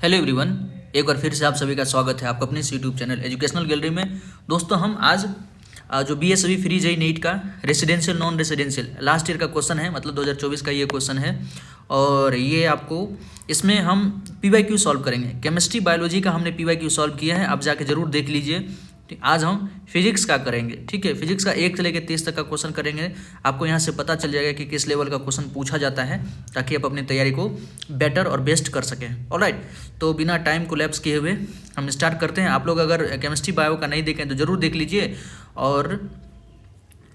Hello everyone, एक बार फिर से आप सभी का स्वागत है आपका अपने यूट्यूब चैनल एजुकेशनल गैलरी में। दोस्तों हम आज जो B S free JEE NEET का residential non residential last year का क्वेश्चन है, मतलब 2024 का ये क्वेश्चन है। और ये आपको इसमें हम PYQ सॉल्व करेंगे। केमिस्ट्री बायोलॉजी का हमने PYQ सॉल्व किया है, आप जाके जरूर देख लीजिए। आज हम फिजिक्स का करेंगे, ठीक है। फिजिक्स का 1 से लेकर 30 तक का क्वेश्चन करेंगे। आपको यहाँ से पता चल जाएगा कि किस लेवल का क्वेश्चन पूछा जाता है, ताकि आप अपनी तैयारी को बेटर और बेस्ट कर सकें। ऑलराइट, तो बिना टाइम को लैप्स किए हुए हम स्टार्ट करते हैं। आप लोग अगर केमिस्ट्री बायो का नहीं देखें तो ज़रूर देख लीजिए और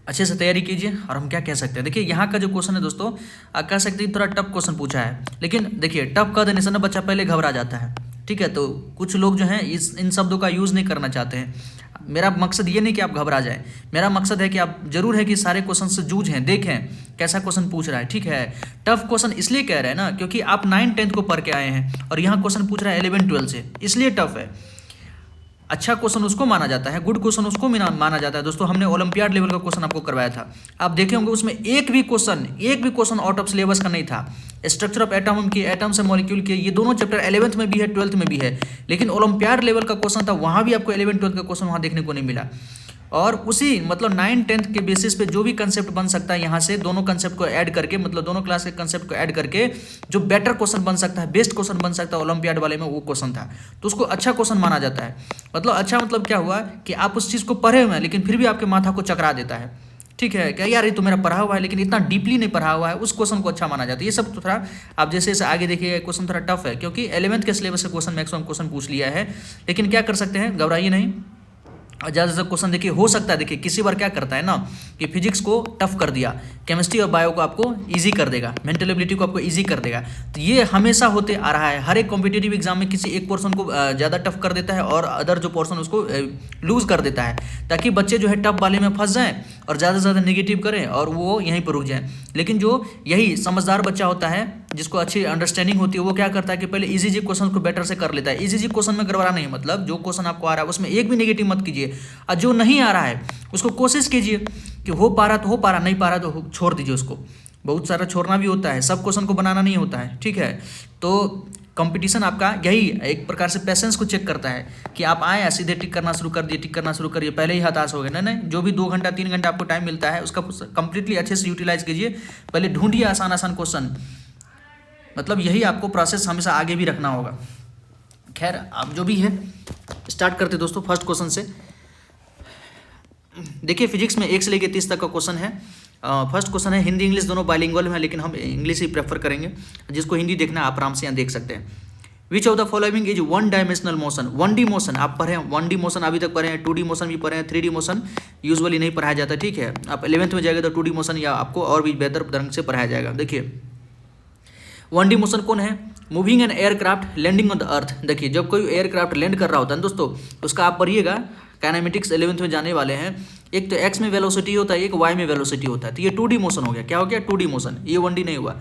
अच्छे से तैयारी कीजिए। और हम क्या कह सकते हैं, देखिए यहाँ का जो क्वेश्चन है दोस्तों, आप कह सकते हैं थोड़ा टफ क्वेश्चन पूछा है। लेकिन देखिए टफ का देने से ना बच्चा पहले घबरा जाता है, ठीक है। तो कुछ लोग जो हैं इन शब्दों का यूज़ नहीं करना चाहते हैं। मेरा मकसद ये नहीं कि आप घबरा जाएं, मेरा मकसद है कि आप जरूर है कि सारे क्वेश्चन से जूझें, देखें कैसा क्वेश्चन पूछ रहा है, ठीक है। टफ क्वेश्चन इसलिए कह रहे हैं ना, क्योंकि आप 9-10 को पढ़ के आए हैं और यहाँ क्वेश्चन पूछ रहा है 11-12 से, इसलिए टफ है। अच्छा क्वेश्चन उसको माना जाता है, गुड क्वेश्चन उसको माना जाता है। दोस्तों हमने ओलंपियाड लेवल का क्वेश्चन आपको करवाया था, आप देखे होंगे उसमें एक भी क्वेश्चन आउट ऑफ सिलेबस का नहीं था। स्ट्रक्चर ऑफ एटम की, एटम्स एंड मॉलिक्यूल के, ये दोनों चैप्टर 11th में भी है, 12th में भी है। लेकिन ओलंपियाड लेवल का क्वेश्चन था, वहाँ भी आपको 11-12 का क्वेश्चन वहाँ देखने को नहीं मिला। और उसी मतलब 9-10 के बेसिस पे जो भी कंसेप्ट बन सकता है, यहाँ से दोनों कंसेप्ट को ऐड करके, मतलब दोनों क्लास के कंसेप्ट को ऐड करके जो बेटर क्वेश्चन बन सकता है, बेस्ट क्वेश्चन बन सकता है ओलंपियाड वाले में, वो क्वेश्चन था। तो उसको अच्छा क्वेश्चन माना जाता है। मतलब अच्छा मतलब क्या हुआ कि आप उस चीज़ को पढ़े हुए हैं, लेकिन फिर भी आपके माथा को चकरा देता है, ठीक है। क्या यार ये तो मेरा पढ़ा हुआ है, लेकिन इतना डीपली नहीं पढ़ा हुआ है, उस क्वेश्चन को अच्छा माना जाता है। ये सब तो थोड़ा आप जैसे जैसे आगे देखिए, क्वेश्चन थोड़ा टफ है, क्योंकि 11th के सिलेबस से क्वेश्चन मैक्सिमम क्वेश्चन पूछ लिया है। लेकिन क्या कर सकते हैं, घबराइए नहीं। ज़्यादा से क्वेश्चन देखिए हो सकता है, देखिए किसी बार क्या करता है ना कि फिजिक्स को टफ कर दिया, केमिस्ट्री और बायो को आपको इजी कर देगा, मेंटल एबिलिटी को आपको इजी कर देगा। तो ये हमेशा होते आ रहा है, हर एक कॉम्पिटिटिव एग्जाम में किसी एक पोर्शन को ज़्यादा टफ कर देता है और अदर जो पोर्शन उसको लूज कर देता है, ताकि बच्चे जो है टफ वाले में फंस जाएं और ज़्यादा से ज़्यादा नेगेटिव करें और वो यहीं पर रुक जाएं। लेकिन जो यही समझदार बच्चा होता है, जिसको अच्छी अंडरस्टैंडिंग होती है, वो क्या करता है कि पहले इजी जी क्वेश्चन को बेटर से कर लेता है। इजी जी क्वेश्चन में गड़बड़ा नहीं, मतलब जो क्वेश्चन आपको आ रहा है उसमें एक भी नेगेटिव मत कीजिए, और जो नहीं आ रहा है उसको कोशिश कीजिए कि हो पा रहा तो हो पा रहा, नहीं पा रहा तो छोड़ दीजिए उसको। बहुत सारा छोड़ना भी होता है, सब क्वेश्चन को बनाना नहीं होता है, ठीक है। तो कंपटीशन आपका यही एक प्रकार से पेशेंस को चेक करता है कि आप आए सीधे टिक करना शुरू कर दिए, टिक करना शुरू करिए, पहले ही हताश हो गए। नहीं, जो भी 2 घंटा 3 घंटा आपको टाइम मिलता है उसका कंप्लीटली अच्छे से यूटिलाइज कीजिए। पहले ढूंढिए आसान आसान क्वेश्चन, मतलब यही आपको प्रोसेस हमेशा आगे भी रखना होगा। खैर अब जो भी है स्टार्ट करते दोस्तों फर्स्ट क्वेश्चन से। देखिए फिजिक्स में 1 से लेकर 30 तक का क्वेश्चन है। फर्स्ट क्वेश्चन है, हिंदी इंग्लिश दोनों बाइलिंगुअल में है, लेकिन हम इंग्लिश ही प्रेफर करेंगे। जिसको हिंदी देखना आप आराम से यहाँ देख सकते हैं। Which of the following is 1 dimensional motion. 1D motion आप पढ़े हैं, 1D मोशन अभी तक पढ़े हैं, 2D मोशन भी पढ़े हैं, 3D मोशन यूजुअली नहीं पढ़ाया जाता, ठीक है। आप 11th में जाएगा तो 2D मोशन या आपको और भी बेहतर ढंग से पढ़ाया जाएगा। देखिए 1D मोशन कौन है, moving an aircraft landing on the earth. देखिए जब कोई एयरक्राफ्ट लैंड कर रहा होता है दोस्तों, उसका आप पढ़िएगा, काइनेमेटिक्स 11th में जाने वाले हैं। एक तो x में वेलोसिटी होता है, एक y में वेलोसिटी होता है। तो ये 2D मोशन हो गया, क्या हो गया 2D मोशन, ये 1D नहीं हुआ।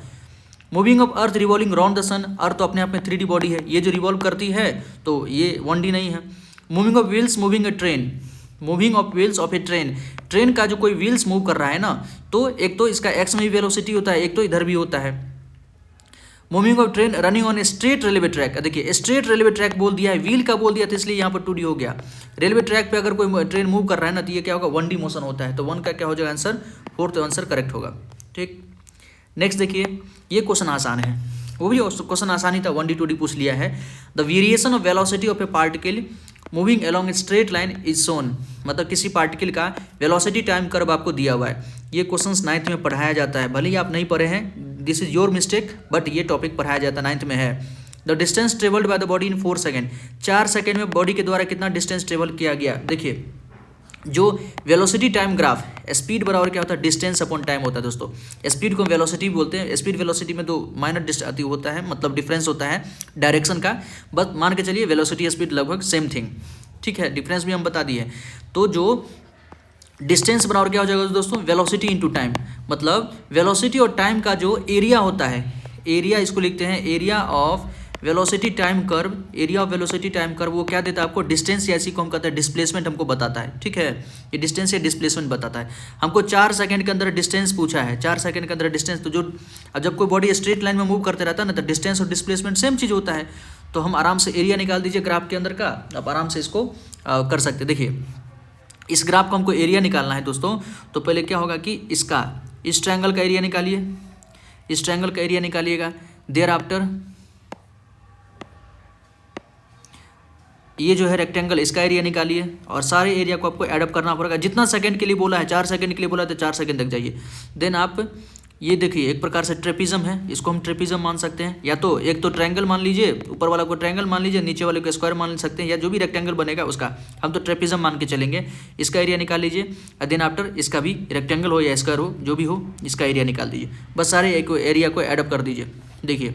Moving of earth revolving round the sun, earth तो अपने आप में 3D बॉडी है, ये जो रिवॉल्व करती है तो ये 1D नहीं है। Moving of wheels moving A train, moving of wheels of A train, train का जो कोई व्हील्स मूव कर रहा है ना, तो एक तो इसका x में भी वेलोसिटी होता है, एक तो इधर भी होता है। Moving of train running on a straight railway track, देखिए स्ट्रेट रेलवे ट्रैक बोल दिया है, व्हील का बोल दिया, तो इसलिए यहाँ पर 2D हो गया। रेलवे ट्रैक पे अगर कोई ट्रेन मूव कर रहा है ना, तो ये क्या होगा 1D मोशन होता है। तो 1 का क्या हो जाएगा आंसर, 4th आंसर करेक्ट होगा, ठीक। नेक्स्ट देखिए, ये क्वेश्चन आसान है, वो भी क्वेश्चन आसान ही था, 1D 2D पूछ लिया है। The variation of velocity of a particle moving along a straight line is shown, मतलब किसी पार्टिकल का वेलोसिटी टाइम कर्व आपको दिया हुआ है। ये क्वेश्चन 9th में पढ़ाया जाता है, भले ही आप नहीं पढ़े हैं, this is your mistake, but ये टॉपिक पढ़ाया जाता है, 9th में है। The distance travelled by the body in 4 second, 4 second में बॉडी के द्वारा कितना डिस्टेंस ट्रेवल किया गया। देखिए जो वेलोसिटी टाइम ग्राफ, स्पीड बराबर क्या होता है डिस्टेंस अपॉन टाइम होता है दोस्तों। स्पीड को वेलोसिटी बोलते हैं, स्पीड वेलोसिटी में 2 माइनर होता है, मतलब डिफरेंस होता है डायरेक्शन का, बस मान के चलिए वेलोसिटी स्पीड लगभग सेम थिंग, ठीक है। डिफरेंस भी हम बता दिए। तो जो डिस्टेंस बराबर क्या हो जाएगा दोस्तों, वेलोसिटी इंटू टाइम, मतलब वेलोसिटी और टाइम का जो एरिया होता है, एरिया इसको लिखते हैं area of velocity time curve, area of velocity time curve वो क्या देता है आपको, डिस्टेंस, या इसी को हम कहते हैं डिस्प्लेसमेंट, हमको बताता है, ठीक है। ये डिस्टेंस या डिस्प्लेसमेंट बताता है हमको। 4 सेकंड के अंदर डिस्टेंस पूछा है, 4 सेकंड के अंदर डिस्टेंस। तो जो अब जब कोई बॉडी स्ट्रेट लाइन में मूव करते रहता है ना, तो डिस्टेंस और डिस्प्लेसमेंट सेम चीज़ होता है। तो हम आराम से एरिया निकाल दीजिए ग्राफ के अंदर का, आप आराम से इसको कर सकते। देखिए इस ग्राफ को हमको एरिया निकालना है दोस्तों, तो पहले क्या होगा कि इसका इस ट्रायंगल का एरिया निकालिए, इस ट्रायंगल का एरिया निकालिएगा। देयर आफ्टर ये जो है रेक्टेंगल, इसका एरिया निकालिए और सारे एरिया को आपको एडअप करना पड़ेगा। जितना सेकंड के लिए बोला है, 4 सेकंड के लिए बोला है तो 4 सेकंड तक जाइए। देन आप ये देखिए एक प्रकार से ट्रेपिज्म है, इसको हम ट्रेपिज्म मान सकते हैं, या तो एक तो ट्रायंगल मान लीजिए, ऊपर वाला को ट्रायंगल मान लीजिए, नीचे वाले को स्क्वायर मान सकते हैं, या जो भी रेक्टेंगल बनेगा उसका हम तो ट्रेपिज्म मान के चलेंगे। इसका एरिया निकाल लीजिए, देन आफ्टर इसका भी रेक्टेंगल हो या स्क्वायर हो जो भी हो, इसका एरिया निकाल दीजिए। बस सारे एरिया को एडअप कर दीजिए। देखिए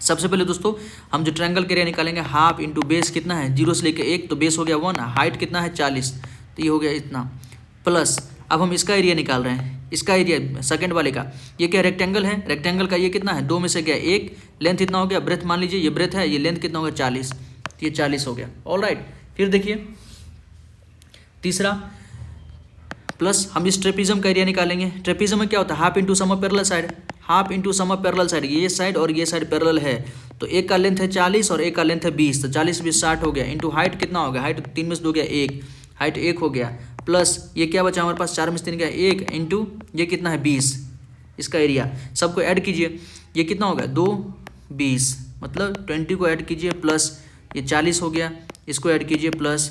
सबसे पहले दोस्तों हम जो ट्रायंगल के एरिया निकालेंगे, हाफ इंटू बेस कितना है 0 से लेकर 1, तो बेस हो गया 1, हाइट कितना है 40, तो ये हो गया इतना, प्लस अब हम इसका एरिया निकाल रहे हैं, इसका एरिया सेकंड वाले का, ये क्या रेक्टेंगल है, रेक्टेंगल का ये कितना है 2 में से गया 1, लेंथ इतना हो गया, ब्रेथ मान लीजिए ये ब्रेथ है, ये लेंथ कितना हो गया 40, तो ये 40 हो गया। ऑलराइट, फिर देखिए तीसरा प्लस हम इस ट्रेपिज्म का एरिया निकालेंगे। ट्रेपिज्म में क्या होता है, half into sum of parallel side, half into sum of parallel side, ये साइड और ये साइड पैरेलल है, तो एक का लेंथ है 40 और एक का लेंथ है 20, तो 40 20 60 हो गया, इंटू हाइट कितना हो गया, हाइट 3 में से 2 गया 1, हाइट 1 हो गया, प्लस ये क्या बचा हमारे पास 4 में से 3 गया 1, इंटू ये कितना है 20, इसका एरिया सबको ऐड कीजिए, ये कितना हो गया 2 20, मतलब 20 को ऐड कीजिए, प्लस ये 40 हो गया, इसको ऐड कीजिए, प्लस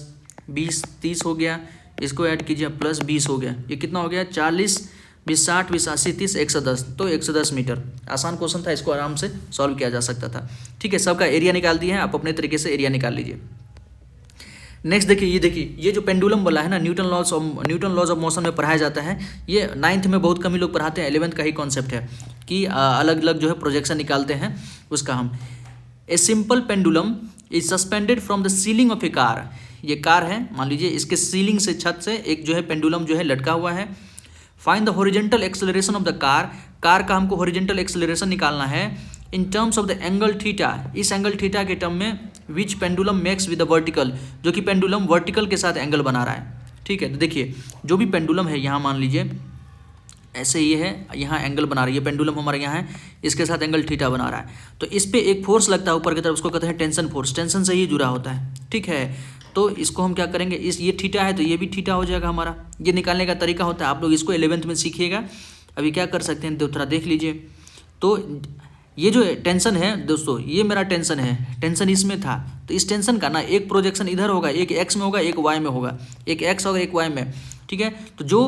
20 30 हो गया, इसको ऐड कीजिए, प्लस 20 हो गया, ये कितना हो गया 40 20 60 20 80 30 110, तो 110 मीटर। आसान क्वेश्चन था, इसको आराम से सॉल्व किया जा सकता था। ठीक है, सबका एरिया निकाल दिए हैं, आप अपने तरीके से एरिया निकाल लीजिए। नेक्स्ट देखिए ये जो पेंडुलम वाला है ना, न्यूटन लॉज ऑफ मोशन में पढ़ाया जाता है। ये 9th में बहुत कम ही लोग पढ़ाते हैं, 11th का ही कॉन्सेप्ट है कि अलग अलग जो है प्रोजेक्शन निकालते हैं उसका हम। A simple pendulum is suspended from the ceiling of A car, ये कार है मान लीजिए, इसके सीलिंग से छत से एक जो है पेंडुलम जो है लटका हुआ है। Find the horizontal acceleration of the car, car का हमको हॉरिजॉन्टल एक्सेलरेशन निकालना है in terms of the angle theta, इस एंगल थीटा के टर्म में which pendulum makes with the vertical, जो कि पेंडुलम वर्टिकल के साथ एंगल बना रहा है। ठीक है, तो देखिए जो भी पेंडुलम है, यहाँ मान लीजिए ऐसे ये है, यहाँ एंगल बना रही है पेंडुलम हमारे यहाँ है, इसके साथ एंगल थीटा बना रहा है, तो इस पर एक फोर्स लगता है ऊपर की तरफ, उसको कहते हैं टेंशन फोर्स, टेंशन से ही जुड़ा होता है। ठीक है, तो इसको हम क्या करेंगे, इस ये थीटा है तो ये भी थीटा हो जाएगा हमारा। ये निकालने का तरीका होता है, आप लोग इसको 11th में सीखिएगा। अभी क्या कर सकते हैं, थोड़ा देख लीजिए। तो ये जो टेंशन है दोस्तों, ये मेरा टेंशन है, टेंशन इसमें था, तो इस टेंशन का ना एक प्रोजेक्शन इधर होगा, एक एक्स में होगा, एक वाई में होगा, एक एक्स होगा एक वाई में। ठीक है, तो जो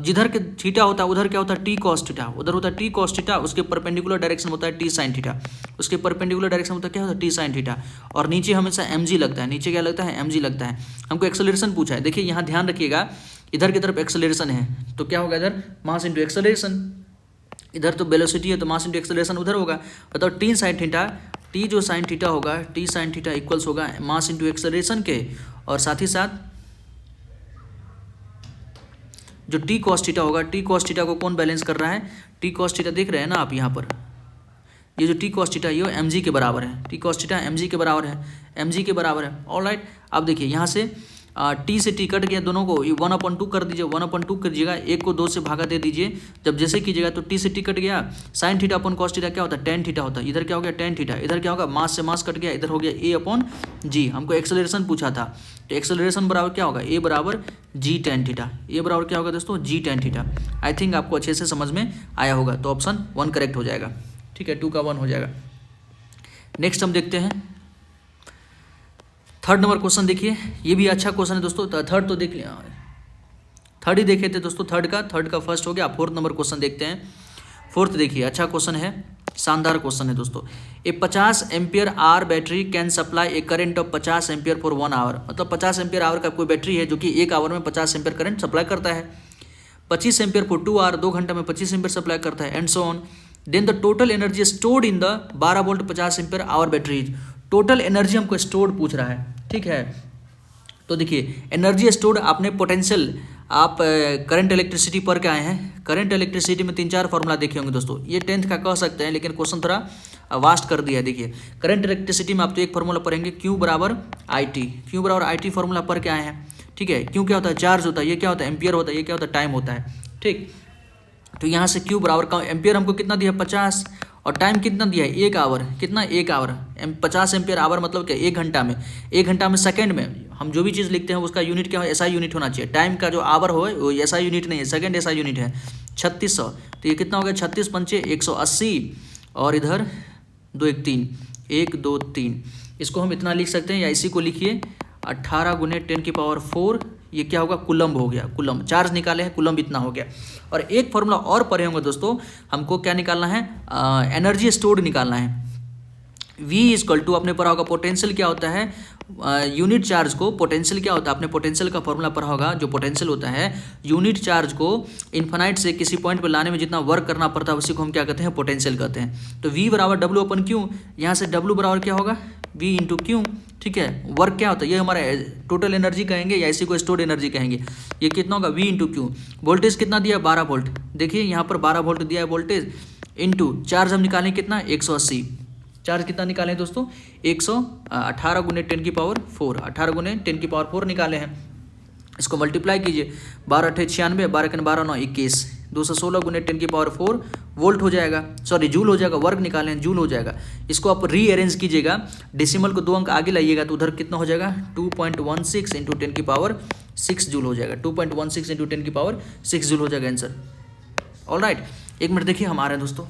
जिधर के थीटा होता है उधर क्या होता है टी कॉस थीटा, उधर होता है टी कॉस थीटा, उसके परपेंडिकुलर डायरेक्शन होता है टी साइन थीटा, उसके परपेंडिकुलर डायरेक्शन होता है क्या होता है टी साइन थीटा, और नीचे हमेशा mg लगता है, नीचे क्या लगता है mg लगता है। हमको एक्सेलरेशन पूछा है, देखिए यहाँ ध्यान रखिएगा, इधर की तरफ एक्सेलरेशन है तो क्या होगा, इधर मास इंटू एक्सेलरेशन, इधर तो वेलोसिटी है तो मास इंटू एक्सेलरेशन उधर होगा, बताओ टी साइन थीटा, टी जो साइन थीटा होगा, टी साइन थीटा इक्वल्स होगा मास इंटू एक्सेलरेशन के, और साथ ही साथ जो टी कॉस थीटा होगा, टी कॉस थीटा को कौन बैलेंस कर रहा है, टी कॉस थीटा देख रहे हैं ना आप यहाँ पर, ये जो टी कॉस थीटा ये एम जी के बराबर है, T cos theta M G के बराबर है, एम जी के बराबर है। ऑलराइट, अब देखिए यहाँ से टी से टी कट गया, दोनों को 1/2 कर दीजिए, 1/2 करिएगा, एक को 2 से भागा दे दीजिए, जब जैसे कीजिएगा तो टी से टी कट गया, sine theta upon cos theta क्या होता है, टेन थीटा होता है, इधर क्या हो गया टेन थीटा, इधर क्या होगा मास से मास कट गया, इधर हो गया ए अपॉन जी। हमको एक्सेलरेशन पूछा था, तो एक्सेलरेशन बराबर क्या होगा, ए बराबर जी टेन थीटा, ए बराबर क्या होगा दोस्तों जी टेन थीटा। आई थिंक आपको अच्छे से समझ में आया होगा, तो ऑप्शन 1 करेक्ट हो जाएगा। ठीक है, 2 का 1 हो जाएगा। नेक्स्ट हम देखते हैं थर्ड नंबर क्वेश्चन। देखिए ये भी अच्छा क्वेश्चन है दोस्तों, थर्ड तो देख लिया, थर्ड ही देखे थे दोस्तों, थर्ड का फर्स्ट हो गया। फोर्थ नंबर क्वेश्चन देखते हैं। फोर्थ देखिए अच्छा क्वेश्चन है, शानदार क्वेश्चन है दोस्तों। A 50 ampere hour battery can supply a current of 50 ampere for 1 hour, मतलब 50 एम्पियर आवर का कोई बैटरी है जो कि 1 आवर में 50 एम्पियर करंट सप्लाई करता है। 25 एम्पियर फॉर 2 आवर, 2 घंटे में 25 एम्पियर सप्लाई करता है, and so on. Then the total energy stored in the 12 volt 50 ampere hour battery, total energy हमको स्टोर्ड पूछ रहा है। ठीक है, तो देखिए एनर्जी स्टोर्ड, आपने पोटेंशियल, आप करंट इलेक्ट्रिसिटी पढ़ के आए हैं, करंट इलेक्ट्रिसिटी में 3-4 फॉर्मूला देखे होंगे दोस्तों, ये 10th का कह सकते हैं, लेकिन क्वेश्चन थोड़ा वास्ट कर दिया है। देखिए करंट इलेक्ट्रिसिटी में आप तो एक फार्मूला पढ़ेंगे, क्यू बराबर आई टी, क्यू बराबर आई टी फार्मूला पढ़ के आए हैं। ठीक है, क्यू क्या होता है, चार्ज होता है, ये क्या होता है एम्पियर होता है, ये क्या होता है टाइम होता है। ठीक, तो यहाँ से क्यू बराबर का एम्पियर हमको कितना दिया 50, और टाइम कितना दिया है 1 आवर, कितना 1 आवर, 50 एम्पियर आवर मतलब क्या 1 घंटा में, 1 घंटा में सेकंड में हम जो भी चीज़ लिखते हैं उसका यूनिट क्या हो, एसआई यूनिट होना चाहिए। टाइम का जो आवर हो वो एसआई यूनिट नहीं है, सेकंड एसआई यूनिट है 3600। तो ये कितना हो गया 36 पंचे 180 और इधर 2 1 3 1 2 3, इसको हम इतना लिख सकते हैं या इसी को लिखिए 18 गुने 10 की पावर 4, ये क्या होगा कुलम्ब हो गया, कुलम्ब चार्ज निकाले हैं, कुलम्ब इतना हो गया। और एक फॉर्मूला और पढ़े होंगे दोस्तों, हमको क्या निकालना है, एनर्जी स्टोर्ड निकालना है। V इक्वल टू आपने पढ़ा होगा पोटेंशियल क्या होता है, यूनिट चार्ज को पोटेंशियल क्या होता है, आपने पोटेंशियल का फॉर्मूला पढ़ा होगा, जो पोटेंशियल होता है यूनिट चार्ज को इन्फाइनाइट से किसी पॉइंट पर लाने में जितना वर्क करना पड़ता है उसी को हम क्या कहते हैं, पोटेंशियल कहते हैं। तो V बराबर W अपन क्यू, यहाँ से W बराबर क्या होगा V इंटू क्यू, ठीक है। वर्क क्या होता है, ये हमारा टोटल एनर्जी कहेंगे या इसी को स्टोर्ड एनर्जी कहेंगे। ये कितना होगा V इंटू क्यू। वोल्टेज कितना दिया है 12 वोल्ट, देखिए यहाँ पर 12 वोल्ट दिया है वोल्टेज, इंटू चार्ज हम निकालें कितना 180। चार्ज कितना निकालें दोस्तों 118 गुने 10 की पावर 4, 18 गुने 10 की पावर 4 निकाले हैं। इसको मल्टीप्लाई कीजिए, 12 8 96, 12 के 12 9 21, 216 गुने 10 की पावर 4 वोल्ट हो जाएगा, सॉरी जूल हो जाएगा, वर्ग निकालें जूल हो जाएगा। इसको आप रीअरेंज कीजिएगा, डेसिमल को 2 अंक आगे लाइएगा तो उधर कितना हो जाएगा 2.16 इंटू 10 की पावर 6 जूल हो जाएगा, 2.16 इंटू 10 की पावर 6 जूल हो जाएगा आंसर। ऑलराइट, एक मिनट देखिए हम आ रहे हैं दोस्तों।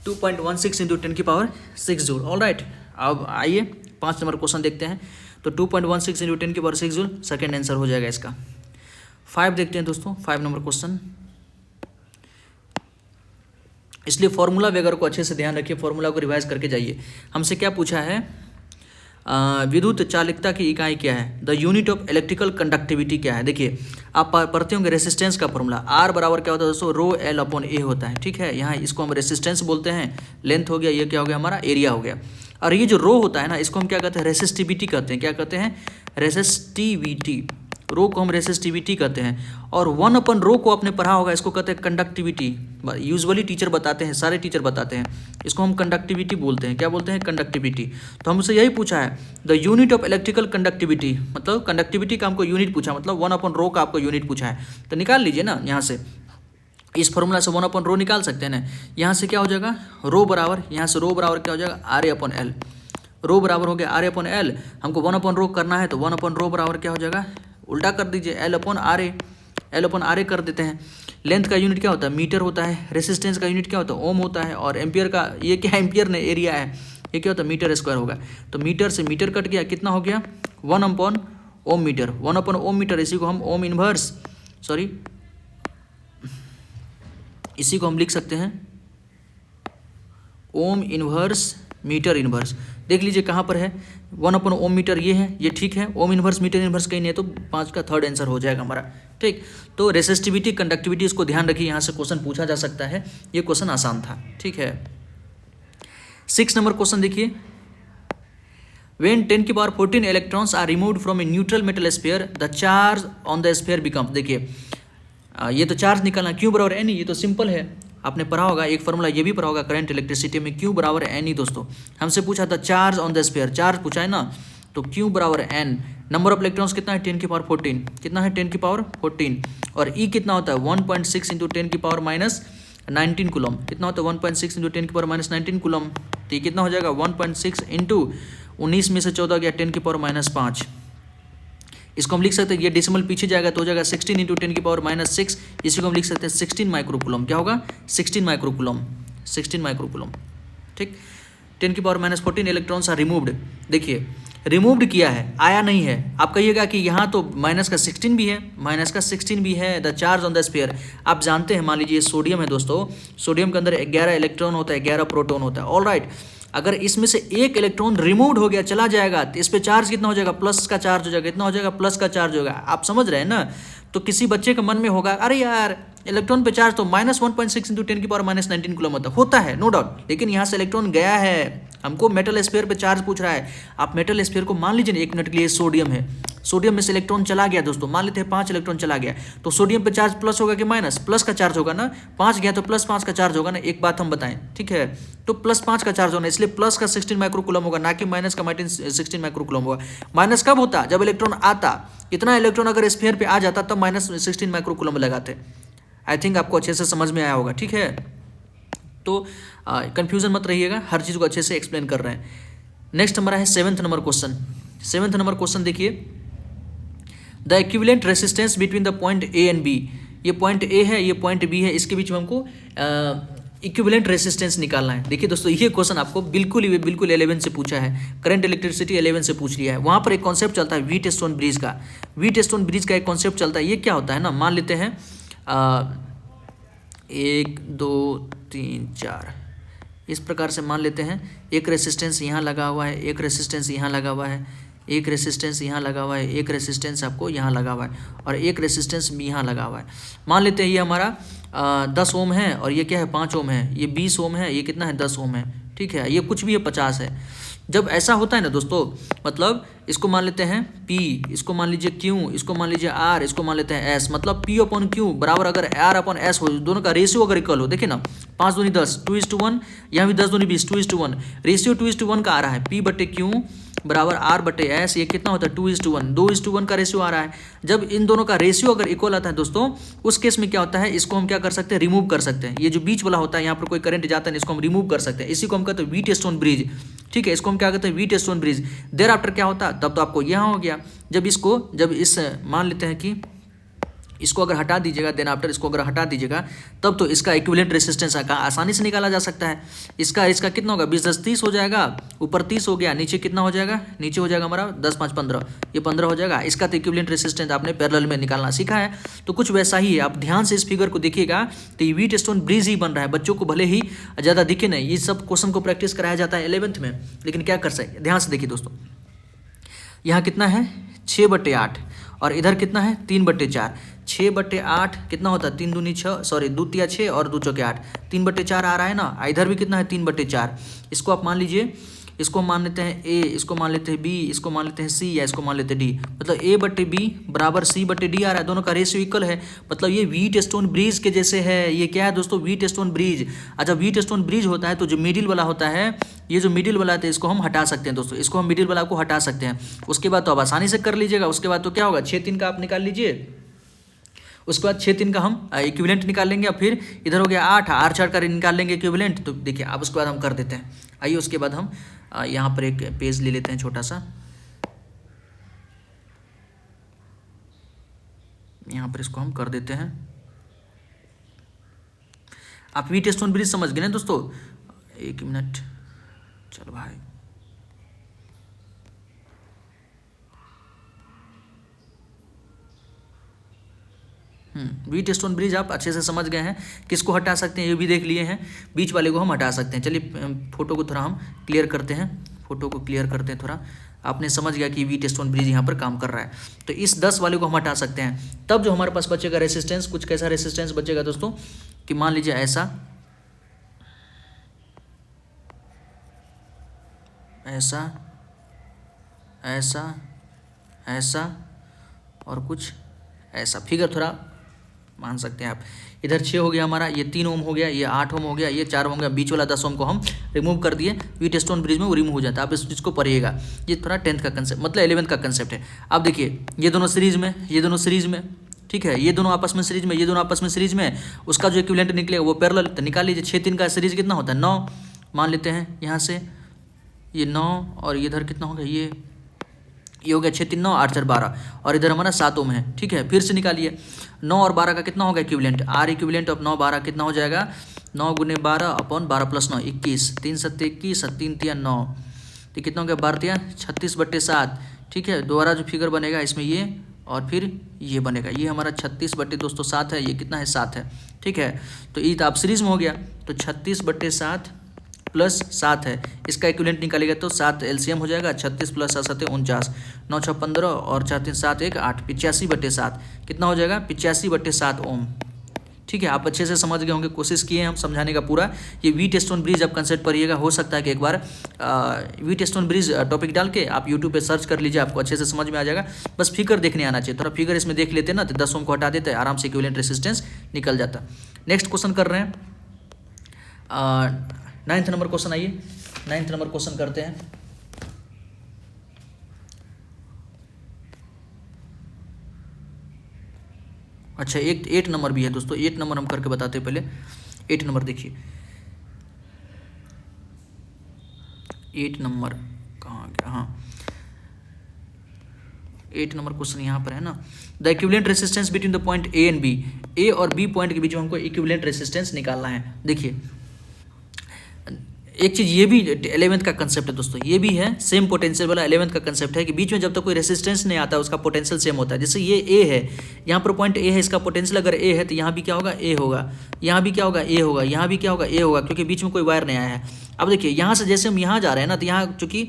टू 2.16 इंटू 10 की पावर 6 जूल। ऑल राइट, अब आइए 5 नंबर क्वेश्चन देखते हैं। तो 2.16 इंटू 10 की पावर 6 जूल सेकेंड आंसर हो जाएगा इसका। 5 देखते हैं दोस्तों, 5 नंबर क्वेश्चन। इसलिए फॉर्मूला वगैरह को अच्छे से ध्यान रखिए, फॉर्मूला को रिवाइज करके जाइए। हमसे क्या पूछा है, विद्युत चालकता की इकाई क्या है, the unit of electrical conductivity क्या है। देखिए आप पढ़ते होंगे रेसिस्टेंस का फॉर्मूला, आर बराबर क्या होता है दोस्तों, रो एल अपॉन ए होता है, ठीक है। यहाँ इसको हम रेसिस्टेंस बोलते हैं, लेंथ हो गया, ये क्या हो गया हमारा एरिया हो गया। और ये जो रो होता है ना, इसको हम क्या कहते हैं, रेसिस्टिविटी कहते हैं। क्या कहते हैं, रेसिस्टिविटी। रो को हम रेसिस्टिविटी कहते हैं। और 1/रो को आपने पढ़ा होगा, इसको कहते हैं कंडक्टिविटी। यूजुअली टीचर बताते हैं, सारे टीचर बताते हैं, इसको हम कंडक्टिविटी बोलते हैं। क्या बोलते हैं, कंडक्टिविटी। तो हमसे यही पूछा है, the unit of electrical conductivity, मतलब कंडक्टिविटी का हमको यूनिट पूछा, मतलब 1/रो का आपको यूनिट पूछा है। तो निकाल लीजिए ना, यहाँ से इस फॉर्मूला से 1/रो निकाल सकते हैं ना। यहाँ से क्या हो जाएगा, रो बराबर, यहाँ से रो बराबर क्या हो जाएगा, RA/L। रो बराबर हो गया RA/L। हमको 1/रो करना है तो 1/रो बराबर क्या हो जाएगा, उल्टा कर दीजिए, L/RA, L/RA कर देते हैं। लेंथ का यूनिट क्या होता है, मीटर होता है। रेसिस्टेंस का यूनिट क्या होता है, ओम होता है। और एम्पियर का, ये क्या है, एम्पियर ने एरिया है, ये क्या होता है, मीटर स्क्वायर होगा। तो मीटर से मीटर कट गया, कितना हो गया 1/ओम मीटर। 1/ओम मीटर, इसी को हम ओम इन्वर्स, सॉरी इसी को हम लिख सकते हैं ओम इन्वर्स मीटर इन्वर्स। देख लीजिए कहाँ पर है, 1/ओम मीटर ये है, ये ठीक है। ओम इन्वर्स मीटर इन्वर्स कहीं नहीं है, तो 5 का थर्ड आंसर हो जाएगा हमारा, ठीक। तो रेसिस्टिविटी कंडक्टिविटी, इसको ध्यान रखिए, यहाँ से क्वेश्चन पूछा जा सकता है, ये क्वेश्चन आसान था, ठीक है। 6 नंबर क्वेश्चन देखिए, When 10 की power 14 electrons are removed from a neutral metal sphere, the charge on the sphere becomes, देखिए ये तो चार्ज निकालना, क्यू बराबर एन, ये तो सिंपल है, आपने पढ़ा होगा एक फॉर्मूला, ये भी पढ़ा होगा करंट इलेक्ट्रिसिटी में, क्यू बराबर एन ही दोस्तों। हमसे पूछा था charge on the sphere, charge पूछा है ना, तो क्यू बराबर एन। नंबर ऑफ इलेक्ट्रॉन्स कितना है, 10 की पावर 14, कितना है 10 की पावर 14। और ई कितना होता है 1.6 इंटू 10 की पावर माइनस 19 कूलम, कितना होता है 1.6 इंटू 10 की पावर माइनस 19 कूलम। तो ये कितना हो जाएगा 1.6 इंटू 19 में से 14 गया 10 की पावर माइनस 5। इसको हम लिख सकते हैं, ये डेसिमल पीछे जाएगा तो हो जाएगा 16 इंटू 10 की पावर माइनस 6। इसी को हम लिख सकते हैं 16 माइक्रोकूलम। क्या होगा 16 माइक्रोकूलम, 16 माइक्रोकूलम, ठीक। 10 की power minus 14 electrons are removed. देखिए रिमूव्ड किया है, आया नहीं है। आप कहिएगा कि यहाँ तो माइनस का 16 भी है, माइनस का 16 भी है। The charge on the sphere, आप जानते हैं, मान लीजिए सोडियम है दोस्तों, सोडियम के अंदर 11 इलेक्ट्रॉन होता है, 11 प्रोटॉन होता है। ऑल राइट, अगर इसमें से एक इलेक्ट्रॉन रिमूव हो गया, चला जाएगा, तो इस पे चार्ज कितना हो जाएगा, प्लस का चार्ज हो जाएगा, कितना हो जाएगा, प्लस का चार्ज होगा। आप समझ रहे हैं ना। तो किसी बच्चे के मन में होगा, अरे यार इलेक्ट्रॉन पे चार्ज तो -1.6 × 10⁻19 कूलम होता है, नो डाउट, लेकिन यहाँ से इलेक्ट्रॉन गया है, हमको मेटल स्फीयर पे चार्ज पूछ रहा है। आप मेटल स्फीयर को मान लीजिए 1 मिनट के लिए सोडियम है, सोडियम में से इलेक्ट्रॉन चला गया दोस्तों, मान लेते हैं 5 इलेक्ट्रॉन चला गया, तो सोडियम पे चार्ज प्लस होगा कि माइनस, प्लस का चार्ज होगा ना, 5 गया तो +5 का चार्ज होगा ना। एक बात हम बताएं, ठीक है, तो +5 का चार्ज होना, इसलिए प्लस का 16 माइक्रोकूलम होगा, ना कि माइनस का 16 माइक्रोकूलम होगा। माइनस कब होता, जब इलेक्ट्रॉन आता, इतना इलेक्ट्रॉन अगर स्फीयर पे आ जाता तब -16 माइक्रोकूलम लगाते। आई थिंक आपको अच्छे से समझ में आया होगा, ठीक है। तो कंफ्यूजन मत रहिएगा, हर चीज़ को अच्छे से एक्सप्लेन कर रहे हैं। नेक्स्ट हमारा है 7th number question. 7th number question देखिए, the equivalent resistance between the point A and B. ये पॉइंट ए है, ये पॉइंट बी है, इसके बीच में हमको इक्विवेलेंट रेसिस्टेंस निकालना है। देखिए दोस्तों, ये क्वेश्चन आपको बिल्कुल 11 से पूछा है, करंट इलेक्ट्रिसिटी 11 से पूछ लिया है। वहाँ पर एक कॉन्सेप्ट चलता है व्हीटस्टोन ब्रिज का, व्हीटस्टोन ब्रिज का एक कॉन्सेप्ट चलता है। ये क्या होता है ना, मान लेते हैं 1 2 3 4 इस प्रकार से मान लेते हैं, एक रेसिस्टेंस यहाँ लगा हुआ है, एक रेसिस्टेंस यहाँ लगा हुआ है, एक रेसिस्टेंस यहाँ लगा हुआ है, एक रेसिस्टेंस आपको यहाँ लगा हुआ है, और एक रेसिस्टेंस भी यहाँ लगा हुआ है। मान लेते हैं ये हमारा 10 ओम है, और ये क्या है 5 ओम है, ये 20 ओम है, ये कितना है 10 ओम है, ठीक है, ये कुछ भी है 50 है। जब ऐसा होता है ना दोस्तों, मतलब इसको मान लेते हैं P, इसको मान लीजिए Q, इसको मान लीजिए R, इसको मान लेते हैं S, मतलब P/Q बराबर अगर R/S हो, दोनों का रेशियो अगर इक्वल हो, देखिए ना 5 दूनी 10, 2:1, यहाँ भी 10 दूनी 20, 2:1, रेशियो 2:1 का आ रहा है। P/Q बराबर R/S, ये कितना होता है 2:1, 2:1 का रेशियो आ रहा है। जब इन दोनों का रेशियो अगर इक्वल आता है दोस्तों, उस केस में क्या होता है, इसको हम क्या कर सकते हैं, रिमूव कर सकते हैं। ये जो बीच वाला होता है, यहाँ पर कोई करंट जाता है, इसको हम रिमूव कर सकते हैं। इसी को हम कहते हैं व्हीटस्टोन ब्रिज, ठीक है, इसको हम क्या कहते हैं, व्हीटस्टोन ब्रिज। देर आफ्टर क्या होता है, तब तो आपको यहाँ हो गया, जब इस मान लेते हैं कि इसको अगर हटा दीजिएगा, देन आफ्टर इसको अगर हटा दीजिएगा, तब तो इसका इक्विवेलेंट रेसिस्टेंस आसानी से निकाला जा सकता है। इसका कितना होगा, 20 10 30 हो जाएगा, ऊपर 30 हो गया, नीचे कितना हो जाएगा, नीचे हो जाएगा हमारा 10 5 15, ये 15 हो जाएगा। इसका तो इक्विवेलेंट रेसिस्टेंस आपने पैरेलल में निकालना सीखा है, तो कुछ वैसा ही है। आप ध्यान से इस फिगर को देखिएगा, तो ये व्हीटस्टोन ब्रिज ही बन रहा है। बच्चों को भले ही ज़्यादा दिखे नहीं, ये सब क्वेश्चन को प्रैक्टिस कराया जाता है 11th में, लेकिन क्या कर सकते, ध्यान से देखिए दोस्तों, यहाँ कितना है 6/8, और इधर कितना है 3/4। 6/8 कितना होता है, 3 दूनी 6, सॉरी 2 तिया 6 और 2 चौके 8, 3/4 आ रहा है ना। इधर भी कितना है 3/4। इसको आप मान लीजिए, इसको मान लेते हैं A, इसको मान लेते हैं B, इसको मान लेते हैं C, या इसको मान लेते हैं D, मतलब A/B बराबर C/D आ रहा है। दोनों का रेशियो इक्वल है, मतलब ये व्हीटस्टोन ब्रिज के जैसे है। ये क्या है दोस्तों, व्हीटस्टोन ब्रिज। अच्छा, व्हीटस्टोन ब्रिज होता है तो जो मिडिल वाला होता है, ये जो मिडिल वाला है, इसको हम हटा सकते हैं दोस्तों, इसको हम मिडिल वाला को हटा सकते हैं। उसके बाद तो आप आसानी से कर लीजिएगा। उसके बाद तो क्या होगा, 6 3 का आप निकाल लीजिए, उसके बाद 6 3 का हम इक्विवेलेंट निकाल लेंगे, और फिर इधर हो गया 8 R 4 का निकाल लेंगे इक्विवेलेंट। तो देखिए, अब उसके बाद हम कर देते हैं। आइए उसके बाद हम यहाँ पर एक पेज ले लेते हैं छोटा सा, यहाँ पर इसको हम कर देते हैं। आप व्हीटस्टोन ब्रिज समझ गए ना दोस्तों, 1 मिनट, चलो भाई, व्हीटस्टोन ब्रिज आप अच्छे से समझ गए हैं। किसको हटा सकते हैं ये भी देख लिए हैं, बीच वाले को हम हटा सकते हैं। चलिए फोटो को थोड़ा हम क्लियर करते हैं, फोटो को क्लियर करते हैं थोड़ा। आपने समझ गया कि व्हीटस्टोन ब्रिज यहाँ पर काम कर रहा है, तो इस 10 वाले को हम हटा सकते हैं। तब जो हमारे पास बचेगा रेसिस्टेंस, कुछ कैसा रेसिस्टेंस बचेगा दोस्तों, कि मान लीजिए ऐसा, ऐसा, ऐसा, ऐसा, और कुछ ऐसा। फिगर थोड़ा मान सकते हैं आप। इधर 6 हो गया हमारा, ये 3 ओम हो गया, ये 8 ओम हो गया, ये 4 ओम हो गया, बीच वाला 10 ओम को हम रिमूव कर दिए। व्हीटस्टोन ब्रिज में वो रिमूव हो जाता है। आप इस चीज़ को पढ़िएगा, ये थोड़ा 10th का कंसेप्ट, मतलब 11th का कंसेप्ट है। अब देखिए, ये दोनों सीरीज में, ये दोनों सीरीज में, ठीक है, ये दोनों आपस में सीरीज में, ये दोनों आपस में सीरीज में, उसका जो इक्विवेलेंट निकलेगा वो पैरेलल, तो निकाल लीजिए। 6 3 का सीरीज कितना होता है 9, मान लेते हैं यहाँ से ये 9, और इधर कितना होगा, ये हो गया 6 3 9 8 4 12, और इधर हमारा 7 ओम है, ठीक है। फिर से निकालिए, 9 और 12 का कितना होगा इक्विवेलेंट, R इक्विवेलेंट ऑफ 9 12 कितना हो जाएगा, 9 × 12 अपॉन 12 + 9 21, 3 7 21, 3 3 9, तो कितना हो गया 12 36/7, ठीक है। दोबारा जो फिगर बनेगा इसमें ये, और फिर ये बनेगा, ये हमारा 36/7 है, ये कितना है 7 है, ठीक है। तो ये तो आप सीरीज में हो गया, तो 36/7 प्लस 7 है, इसका इक्विवेलेंट निकालेगा तो 7 एलसीएम हो जाएगा, 36 प्लस 7 49, 9 6 15 और 4 3 7 1 8, 85/7 कितना हो जाएगा 85/7 ओम। ठीक है, आप अच्छे से समझ गए होंगे, कोशिश किए हम समझाने का पूरा। ये व्हीटस्टोन ब्रिज आप कंसेप्ट पढ़िएगा, हो सकता है कि एक बार व्हीटस्टोन ब्रिज टॉपिक डाल के आप यूट्यूब पे सर्च कर लीजिए, आपको अच्छे से समझ में आ जाएगा। बस फिगर देखने आना चाहिए, थोड़ा फिगर इसमें देख लेते ना तो 10 ओम को हटा देते, आराम से इक्विवेलेंट रेसिस्टेंस निकल जाता। नेक्स्ट क्वेश्चन कर रहे हैं 9th नंबर क्वेश्चन। आइए 9th नंबर क्वेश्चन करते हैं। अच्छा 8 नंबर भी है दोस्तों, 8 नंबर हम करके बताते हैं पहले। 8 नंबर देखिए, 8 नंबर कहाँ गया, हाँ 8 नंबर क्वेश्चन यहाँ पर है ना। The equivalent resistance between the point A and B, A और बी पॉइंट के बीच में हमको इक्विवेलेंट रेसिस्टेंस निकालना है। देखिए एक चीज़ ये भी 11th का कंसेप्ट है दोस्तों, ये भी है सेम पोटेंशियल वाला 11th का कंसेप्ट है कि बीच में जब तक कोई रेसिस्टेंस नहीं आता उसका पोटेंशियल सेम होता है। जैसे ये ए है, यहाँ पर पॉइंट ए है, इसका पोटेंशियल अगर ए है तो यहाँ भी क्या होगा ए होगा, यहाँ भी क्या होगा ए होगा, यहाँ भी क्या होगा ए होगा, क्योंकि बीच में कोई वायर नहीं आया है। अब देखिए यहाँ से जैसे हम यहाँ जा रहे हैं ना तो यहाँ चूंकि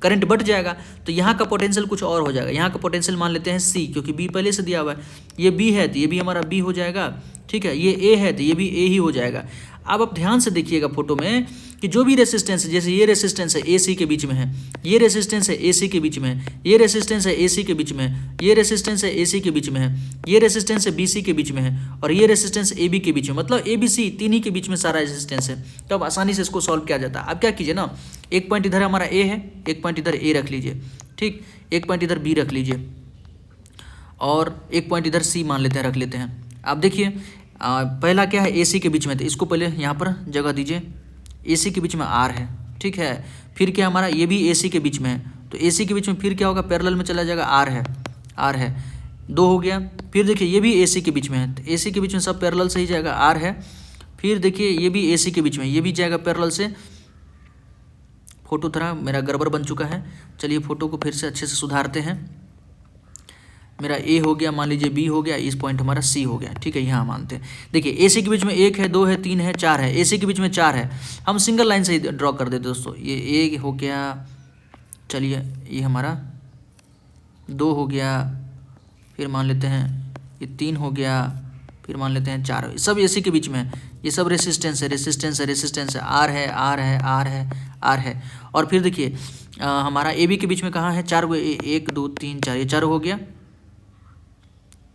करंट बढ़ जाएगा तो यहाँ का पोटेंशियल कुछ और हो जाएगा। यहाँ का पोटेंशियल मान लेते हैं सी, क्योंकि बी पहले से दिया हुआ है। ये बी है तो ये भी हमारा बी हो जाएगा, ठीक है। ये ए है तो ये भी ए ही हो जाएगा। अब आप ध्यान से देखिएगा फोटो में कि जो भी रेसिस्टेंस है, जैसे ये रेसिस्टेंस है ए सी के बीच में है, ये रेसिस्टेंस है ए सी के बीच में है, ये रेसिस्टेंस है ए सी के बीच में है, ये रेसिस्टेंस है ए सी के बीच में है, ये रेसिस्टेंस है बी सी के बीच में है और ये रेसिस्टेंस ए बी के बीच में, मतलब ए बी सी तीन ही के बीच में सारा रेसिस्टेंस है। तो अब आसानी से इसको सॉल्व किया जाता है। अब क्या कीजिए ना, एक पॉइंट इधर हमारा ए है, एक पॉइंट इधर ए रख लीजिए, ठीक, एक पॉइंट इधर बी रख लीजिए और एक पॉइंट इधर सी मान लेते हैं, रख लेते हैं। आप देखिए पहला क्या है ए सी के बीच में, तो इसको पहले यहाँ पर जगह दीजिए। ए सी के बीच में आर है, ठीक है। फिर क्या हमारा ये भी ए सी के बीच में है, तो ए सी के बीच में फिर क्या होगा पैरेलल में चला जाएगा, आर है, आर है, 2 हो गया। फिर देखिए ये भी ए सी के बीच में है, तो ए सी के बीच में सब पैरेलल से ही जाएगा, आर है। फिर देखिए ये भी ए सी के बीच में, ये भी जाएगा पैरेलल से। फोटो थोड़ा मेरा गड़बड़ बन चुका है, चलिए फोटो को फिर से अच्छे से सुधारते हैं। मेरा ए हो गया, मान लीजिए बी हो गया, इस पॉइंट हमारा सी हो गया, ठीक है। यहाँ मानते हैं, देखिए ए सी के बीच में 1 है, 2 है, 3 है, 4 है, ए सी के बीच में 4 है। हम सिंगल लाइन से ही ड्रॉ कर देते दोस्तों। ये ए हो गया, चलिए ये हमारा 2 हो गया, फिर मान लेते हैं ये 3 हो गया, फिर मान लेते हैं 4, सब ए सी के बीच में है। ये सब रेसिस्टेंस है, रेसिस्टेंस है, रेसिस्टेंस है, आर है, आर है, आर है, आर है। और फिर देखिए हमारा ए बी के बीच में कहाँ है, 4 गो, 1 2 3 4, ये 4 हो गया,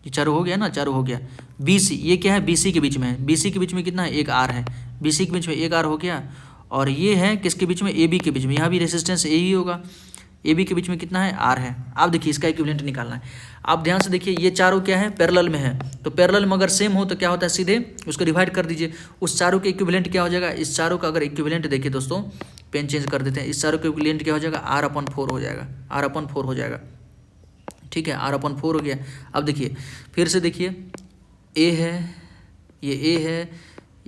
ये 4 हो गया ना, 4 हो गया। बी सी, ये क्या है बी सी के बीच में है, बी सी के बीच में कितना है, 1 आर है, बी सी के बीच में 1 आर हो गया। और ये है किसके बीच में, ए बी के बीच में, यहाँ भी रेसिस्टेंस ए ही होगा, ए बी के बीच में कितना है, आर है। आप देखिए इसका इक्विवेलेंट निकालना है। आप ध्यान से देखिए ये चारों क्या है, पैरेलल में है, तो पैरेलल में अगर सेम हो तो क्या होता है, सीधे उसको डिवाइड कर दीजिए। उस चारों के इक्विवेलेंट क्या हो जाएगा, इस चारों का अगर इक्विवेलेंट देखिए दोस्तों, पेन चेंज कर देते हैं, इस चारों के इक्विवेलेंट क्या हो जाएगा, R/4 हो जाएगा, R/4 हो जाएगा, ठीक है। R/4 हो गया। अब देखिए फिर से देखिए ए है, ये ए है,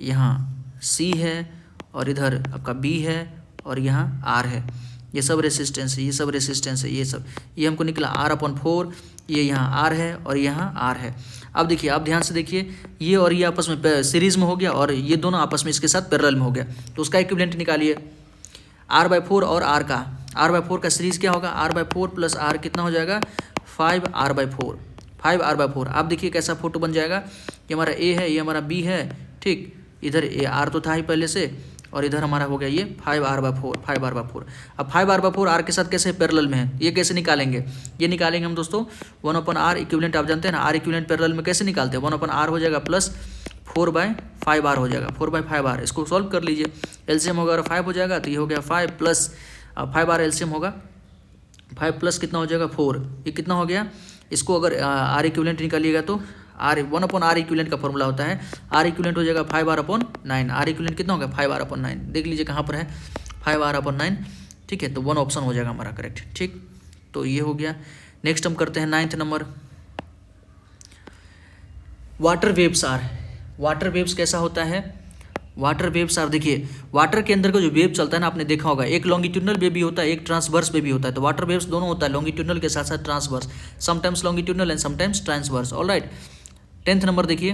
यहाँ सी है और इधर आपका बी है और यहाँ आर है। ये सब रेसिस्टेंस है, ये सब रेसिस्टेंस है, ये सब, ये हमको निकला R/4, ये यहाँ आर है और यहाँ आर है। अब देखिए आप ध्यान से देखिए, ये और ये आपस में सीरीज में हो गया और ये दोनों आपस में इसके साथ पैरेलल में हो गया, तो उसका इक्विवेलेंट निकालिए। R/4 और R का, R/4 का सीरीज क्या होगा, R/4 प्लस R कितना हो जाएगा, 5R/4, 5R/4। आप देखिए कैसा फोटो बन जाएगा, ये हमारा ए है, ये हमारा बी है, ठीक, इधर ए आर तो था ही पहले से और इधर हमारा हो गया ये 5R/4, 5R/4। अब 5R/4 आर के साथ कैसे पैरेलल में है, ये कैसे निकालेंगे, ये निकालेंगे हम दोस्तों 1/R इक्विवेलेंट। आप जानते हैं ना, R इक्विवेलेंट पैरेलल में कैसे निकालते हैं, 1/R हो जाएगा प्लस 4/5R हो जाएगा, 4/5R। इसको सॉल्व कर लीजिए, एलसीएम होगा और 5 हो जाएगा, तो ये हो गया 5 प्लस 5R एलसीएम होगा, 5 प्लस कितना हो जाएगा 4, ये कितना हो गया। इसको अगर R इक्विवेलेंट निकालिएगा तो R 1/R इक्विवेलेंट का फॉर्मूला होता है, R इक्विवेलेंट हो जाएगा 5R/9। R इक्विवेलेंट कितना होगा 5R/9, देख लीजिए कहाँ पर है 5R/9, ठीक है। तो 1 ऑप्शन हो जाएगा हमारा करेक्ट, ठीक। तो ये हो गया। नेक्स्ट हम करते हैं 9th number, water waves are. Water waves कैसा होता है, वाटर वेव्स आर, देखिए वाटर के अंदर का जो वेव चलता है ना, आपने देखा होगा एक लॉन्गिट्यूडनल वेव भी होता है, एक ट्रांसवर्स वेव भी होता है। तो वाटर वेव्स दोनों होता है, लॉन्गिट्यूडनल के साथ साथ transverse, sometimes longitudinal and sometimes transverse, alright. 10th number देखिए,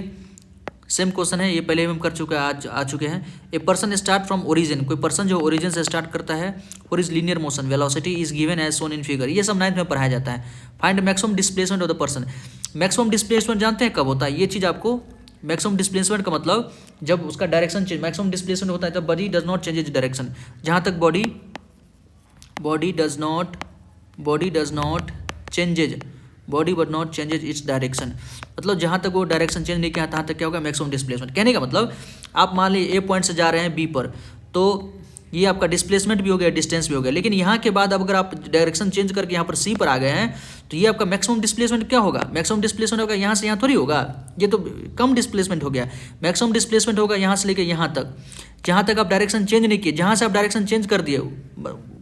सेम क्वेश्चन है, ये पहले हम कर चुके हैं, आ चुके हैं। A person start from origin, कोई पर्सन जो ओरिजिन से स्टार्ट करता है for is linear motion, velocity is given as shown in figure. ये सब 9th में पढ़ाया जाता है। Find maximum displacement of the person. Maximum displacement जानते हैं कब होता है? ये चीज़ आपको, मैक्सिमम डिस्प्लेसमेंट का मतलब जब उसका डायरेक्शन चेंज, मैक्सिमम डिस्प्लेसमेंट होता है जब body does not change its direction. जहाँ तक body but not changes its direction, मतलब जहाँ तक वो डायरेक्शन चेंज नहीं किया तहाँ तक क्या होगा? Maximum displacement. कहने का मतलब आप मान लीजिए ए पॉइंट से जा रहे हैं बी पर, तो ये आपका डिस्प्लेसमेंट भी हो गया, डिस्टेंस भी हो गया, लेकिन यहाँ के बाद अब अगर आप डायरेक्शन चेंज करके यहाँ पर सी पर आ गए हैं तो ये आपका मैक्सिमम डिस्प्लेसमेंट क्या होगा? मैक्सिमम डिस्प्लेसमेंट होगा यहाँ से यहाँ थोड़ी होगा, ये तो कम डिस्प्लेसमेंट हो गया। मैक्सिमम डिस्प्लेसमेंट होगा यहाँ से लेकर यहाँ तक, जहाँ तक आप डायरेक्शन चेंज नहीं किए, जहाँ से आप डायरेक्शन चेंज कर दिए,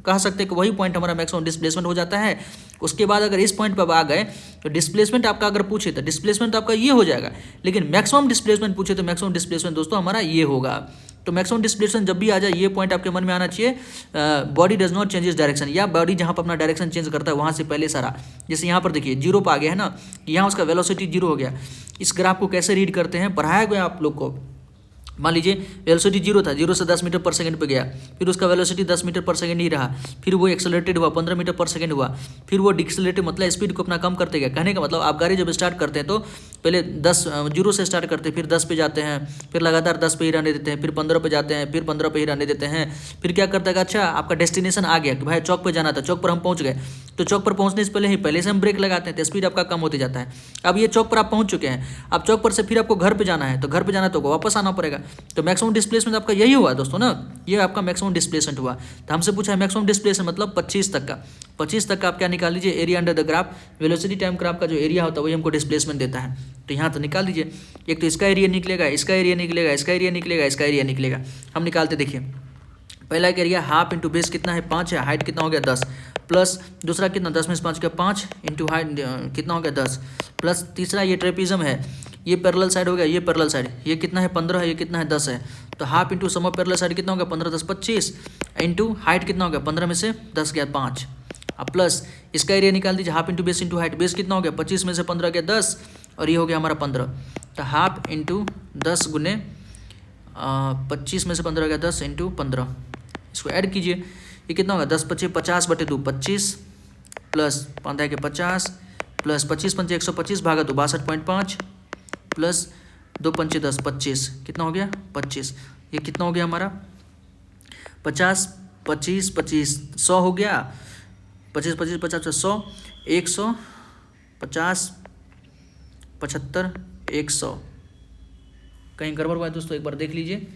कह सकते हैं कि वही पॉइंट हमारा मैक्सिमम डिस्प्लेसमेंट हो जाता है। उसके बाद अगर इस पॉइंट पर आ गए तो डिस्प्लेसमेंट आपका अगर पूछे तो डिस्प्लेसमेंट आपका ये हो जाएगा, लेकिन मैक्सिमम डिस्प्लेसमेंट पूछे तो मैक्सिमम डिस्प्लेसमेंट दोस्तों हमारा ये होगा। तो मैक्सिमम डिस्प्लेसमेंट जब भी आ जाए ये पॉइंट आपके मन में आना चाहिए, बॉडी डज नॉट चेंज इस डायरेक्शन, या बॉडी जहाँ पर अपना डायरेक्शन चेंज करता है वहाँ से पहले सारा, जैसे यहाँ पर देखिए 0 पर आ गया है ना, यहाँ उसका वेलोसिटी 0 हो गया। इस ग्राफ को कैसे रीड करते हैं पढ़ाया गया आप लोग को। मान लीजिए वेलोसिटी 0 था, 0 से 10 मीटर पर सेकंड पे गया, फिर उसका वेलोसिटी 10 मीटर पर सेकंड ही रहा, फिर वो एक्सेलरेटेड हुआ 15 मीटर पर सेकंड हुआ, फिर वो डिक्सेलरेटेड मतलब स्पीड को अपना कम करते गया। कहने का मतलब आप गाड़ी जब स्टार्ट करते हैं तो पहले 0 से स्टार्ट करते हैं, फिर 10 पे जाते हैं, फिर लगातार 10 पे ही रहने देते हैं, फिर 15 पे जाते हैं, फिर 15 पे ही रहने देते हैं, फिर क्या करता है? अच्छा आपका डेस्टिनेशन आ गया कि भाई चौक पर जाना था, चौक पर हम पहुँच गए, तो चौक पर पहुँचने से पहले से हम ब्रेक लगाते हैं तो स्पीड आपका कम होती जाता है। अब ये चौक पर आप पहुँच चुके हैं, अब चौक पर से फिर आपको घर पर जाना है, तो घर पर जाना तो वापस आना पड़ेगा, तो मैक्सिमम डिस्प्लेसमेंट आपका यही हुआ दोस्तों ना, ये आपका मैक्सिमम डिस्प्लेसमेंट हुआ। तो हमसे पूछा है मैक्सिमम डिस्प्लेसमेंट मतलब 25 तक का, 25 तक का आप क्या निकाल लीजिए? Area under the graph, velocity time graph का जो एरिया होता है वही हमको डिस्प्लेसमेंट देता है, तो यहाँ तो निकाल दीजिए। एक तो इसका एरिया निकलेगा, इसका एरिया निकलेगा, इसका एरिया निकलेगा, इसका एरिया निकलेगा। हम निकालते देखिए, पहला एक एरिया हाफ इंटू बेस कितना है 5 है, हाइट कितना हो गया 10, प्लस दूसरा कितना 10 में से 5 का 5 इंटू हाइट कितना हो गया 10, प्लस तीसरा ये ट्रेपिज्म है, ये पैरेलल साइड हो गया, ये पैरेलल साइड, ये कितना है 15 है, ये कितना है 10 है, तो half into sum of parallel side कितना हो गया 15 10 25 इंटू हाइट कितना हो गया 15 में से 10 गया 5, अब प्लस इसका एरिया निकाल दीजिए, half into base into height, base कितना हो गया 25 में से 15 गया 10 और ये हो गया हमारा 15, तो हाफ इंटू 10 गुने 25 में से 15 गया 10 इंटू 15, इसको ऐड कीजिए, ये कितना होगा 10 25 50 बटे 2 25 प्लस 15 के 50 प्लस 25 पंचे 125 भागा 2 62.5 प्लस 2 पंचे 10 25 कितना हो गया 25, ये कितना हो गया हमारा 50 25 25 100 हो गया, 25 25 50 100 150 75 100, कहीं गड़बड़ हुआ है दोस्तों एक बार देख लीजिए,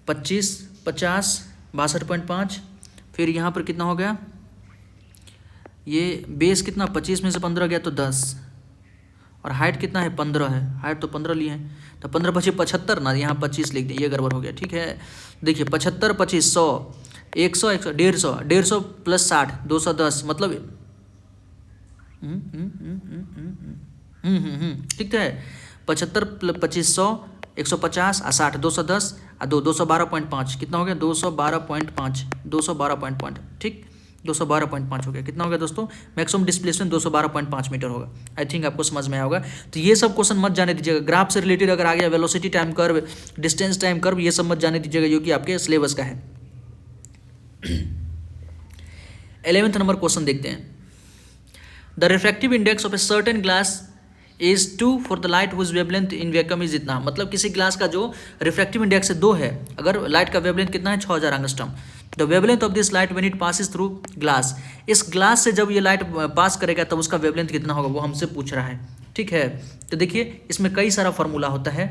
25 50 62.5, फिर यहाँ पर कितना हो गया, ये बेस कितना 25 में से 15 गया तो 10 और हाइट कितना है 15 है, हाइट तो 15 लिए हैं, तो 15 25 75 ना, यहाँ 25 लिख दिए, ये गड़बड़ हो गया। ठीक है देखिए 75 25 100 100 150 150 प्लस 60 210 मतलब ठीक है 75 25 100 150 और 60 210 और 212.5 कितना हो गया 212.5 212.5 ठीक 212.5 हो गया, कितना हो गया दोस्तों मैक्सिमम डिस्प्लेसमेंट 212.5 मीटर होगा। आई थिंक आपको समझ में आया होगा। तो ये सब क्वेश्चन मत जाने दीजिएगा, ग्राफ से रिलेटेड अगर आ गया velocity time curve distance time curve ये सब मत जाने दीजिएगा जो कि आपके सिलेबस का है। 11th नंबर क्वेश्चन देखते हैं। The refractive index of a certain glass is 2 for the light whose wavelength in vacuum is इतना, मतलब किसी ग्लास का जो रिफ्रैक्टिव इंडेक्स 2 है, अगर लाइट का वेवलेंथ कितना है 6000 angstrom, the wavelength of this light when it passes through glass, इस ग्लास से जब ये लाइट पास करेगा तब उसका वेवलेंथ कितना होगा वो हमसे पूछ रहा है। ठीक है तो देखिए इसमें कई सारा फॉर्मूला होता है,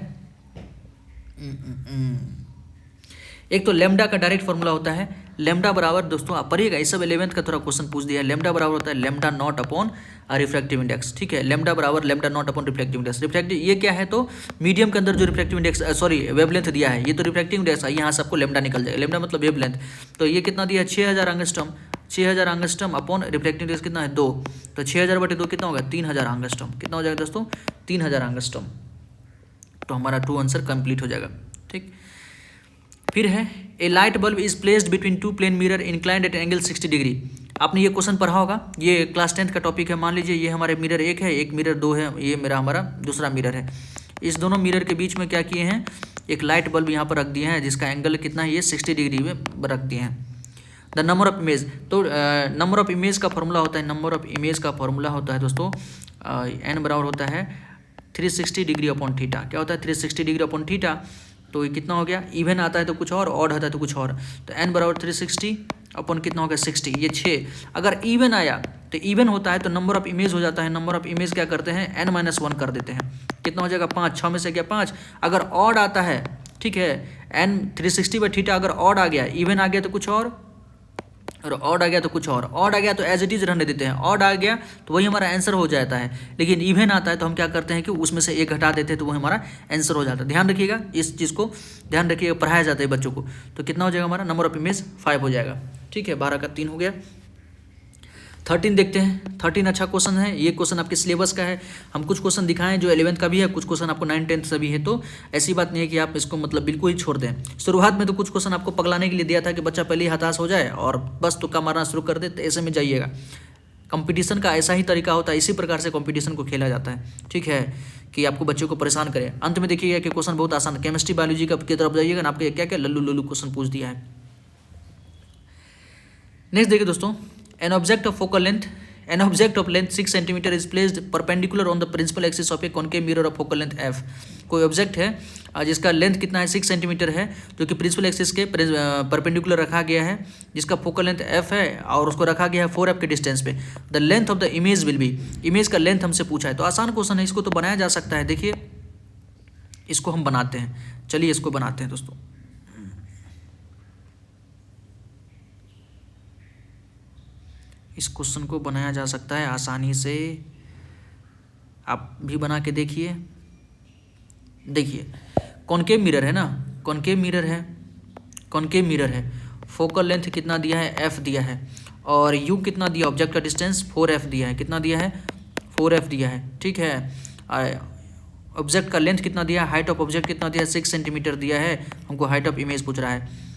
एक तो लेमडा का डायरेक्ट फॉर्मूला होता है, लेमडा बराबर दोस्तों आप पढ़िएगा, इस सब 11th का थोड़ा क्वेश्चन पूछ दिया है, लेमडा बराबर होता है lambda naught upon refractive index. ठीक है लेमडा बराबर lambda naught upon refractive index. Refractive ये क्या है तो मीडियम के अंदर जो रिफ्रैक्टिव इंडेक्स सॉरी वेवलेंथ दिया है, ये तो रिफ्रैक्टिव इंडेक्स है, यहाँ से आपको लेमडा निकल जाएगा, लेमडा मतलब वेवलेंथ, तो ये कितना दिया है 6000 angstrom, 6000 angstrom upon refractive index कितना है 2, तो 6000 बटे 2 कितना होगा 3000 एंगस्ट्रॉम, कितना हो जाएगा दोस्तों 3000 एंगस्ट्रॉम, तो हमारा ट्रू आंसर कंप्लीट हो जाएगा। ठीक फिर है a light bulb is placed between 2 plane mirror inclined at angle 60 degree. आपने ये क्वेश्चन पढ़ा होगा, ये क्लास 10th का टॉपिक है। मान लीजिए ये हमारे मिरर 1 है, एक मिरर 2 है, ये मेरा हमारा दूसरा मिरर है, इस दोनों मिरर के बीच में क्या किए हैं, एक लाइट बल्ब यहाँ पर रख दिए हैं जिसका एंगल कितना है, ये 60 डिग्री में रख दिए हैं। द नंबर ऑफ इमेज, तो नंबर ऑफ इमेज का फॉर्मूला होता है, नंबर ऑफ इमेज का फॉर्मूला होता है दोस्तों n बराबर होता है 360 डिग्री अपॉन थीटा। क्या होता है 360 डिग्री अपॉन थीटा, तो ये कितना हो गया, इवन आता है तो कुछ और, ऑड आता है तो कुछ और, तो n बराबर 360 अपॉन कितना हो गया 60, ये 6। अगर इवन आया तो इवन होता है तो नंबर ऑफ इमेज हो जाता है, नंबर ऑफ इमेज क्या करते हैं n-1 कर देते हैं, कितना हो जाएगा 5, 6 में से गया 5। अगर ऑड आता है, ठीक है, n 360 बाई थीटा अगर ऑड आ गया, इवन आ गया तो कुछ और ऑड आ गया तो कुछ और, ऑड आ गया तो एज इट इज रहने देते हैं, ऑड आ गया तो वही हमारा आंसर हो जाता है। लेकिन इवन आता है तो हम क्या करते हैं कि उसमें से एक घटा देते हैं तो वो हमारा आंसर हो जाता है। ध्यान रखिएगा, इस चीज़ को ध्यान रखिएगा, पढ़ाया जाता है बच्चों को। तो कितना हो जाएगा हमारा, नंबर ऑफ इमेज 5 हो जाएगा। ठीक है, 12 का 3 हो गया। 13 देखते हैं। 13 अच्छा क्वेश्चन है, ये क्वेश्चन आपके सिलेबस का है। हम कुछ क्वेश्चन दिखाएं जो 11th का भी है, कुछ क्वेश्चन आपको 9th 10th से भी है, तो ऐसी बात नहीं है कि आप इसको मतलब बिल्कुल ही छोड़ दें। शुरुआत में तो कुछ क्वेश्चन आपको पगलाने के लिए दिया था कि बच्चा पहले ही हताश हो जाए और बस तुक्का मारना शुरू कर दे, तो ऐसे में जाइएगा। कंपटीशन का ऐसा ही तरीका होता है, इसी प्रकार से कंपटीशन को खेला जाता है। ठीक है, कि आपको बच्चों को परेशान करे। अंत में देखिएगा कि क्वेश्चन बहुत आसान, केमिस्ट्री बायोलॉजी की तरफ जाइएगा ना, आपके क्या क्या लल्लू क्वेश्चन पूछ दिया है। नेक्स्ट देखिए दोस्तों, an object of focal length, an object of length 6 cm is placed perpendicular on the principal axis of a concave mirror of focal length f। कोई ऑब्जेक्ट है जिसका लेंथ कितना है 6 सेंटीमीटर है, जो कि प्रिंसिपल एक्सिस के परपेंडिकुलर रखा गया है, जिसका फोकल लेंथ f है और उसको रखा गया है 4f के डिस्टेंस पे। The length of the image will be, image का लेंथ हमसे पूछा है, तो आसान क्वेश्चन है, इसको तो बनाया जा सकता है। देखिए इसको हम बनाते हैं, चलिए इसको बनाते हैं दोस्तों। इस क्वेश्चन को बनाया जा सकता है आसानी से, आप भी बना के देखिए। देखिए कॉनकेव मिरर है ना, कॉनकेव मिरर है, कॉनकेव मिरर है, फोकल लेंथ कितना दिया है f दिया है, और u कितना दिया, ऑब्जेक्ट का डिस्टेंस 4f दिया है, कितना दिया है 4f दिया है। ठीक है, ऑब्जेक्ट का लेंथ कितना दिया, हाइट ऑफ ऑब्जेक्ट कितना दिया 6 सेंटीमीटर दिया है, हमको हाइट ऑफ इमेज पूछ रहा है।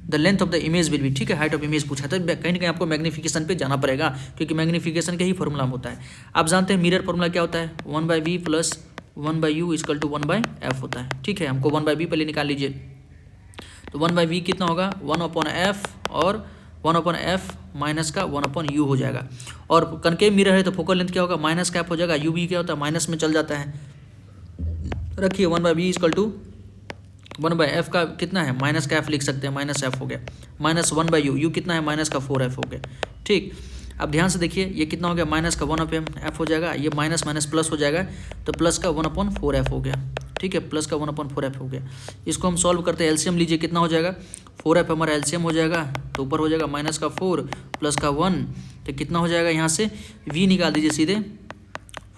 The length of the image will be, ठीक है, हाइट ऑफ इमेज पूछा, तो कहीं ना कहीं आपको मैग्नीफिकेशन पे जाना पड़ेगा, क्योंकि मैग्नीफिकेशन का ही फॉर्मूला होता है। आप जानते हैं मिरर फॉर्मूला क्या होता है, 1/v plus 1/u equal to 1/f होता है। ठीक है, हमको 1/v पहले निकाल लीजिए, तो 1/v कितना होगा 1/f, और 1/f माइनस का 1/u हो जाएगा। और कनकेव मिरर है तो फोकल लेंथ क्या होगा, माइनस का f हो जाएगा, u भी क्या होता है माइनस में चल जाता है। रखिए 1/v इक्वल टू 1/f का कितना है, माइनस का f लिख सकते हैं, माइनस f हो गया, माइनस 1/u, u कितना है माइनस का 4f हो गया। ठीक, अब ध्यान से देखिए ये कितना हो गया, माइनस का 1/f हो जाएगा, ये माइनस माइनस प्लस हो जाएगा, तो प्लस का 1/4f हो गया। ठीक है, प्लस का 1/4f हो गया। इसको हम सॉल्व करते हैं, एलसीएम लीजिए, कितना हो जाएगा 4f हमारा एलसीएम हो जाएगा, तो ऊपर हो जाएगा माइनस का 4 प्लस का 1, तो कितना हो जाएगा, यहाँ से v निकाल दीजिए सीधे,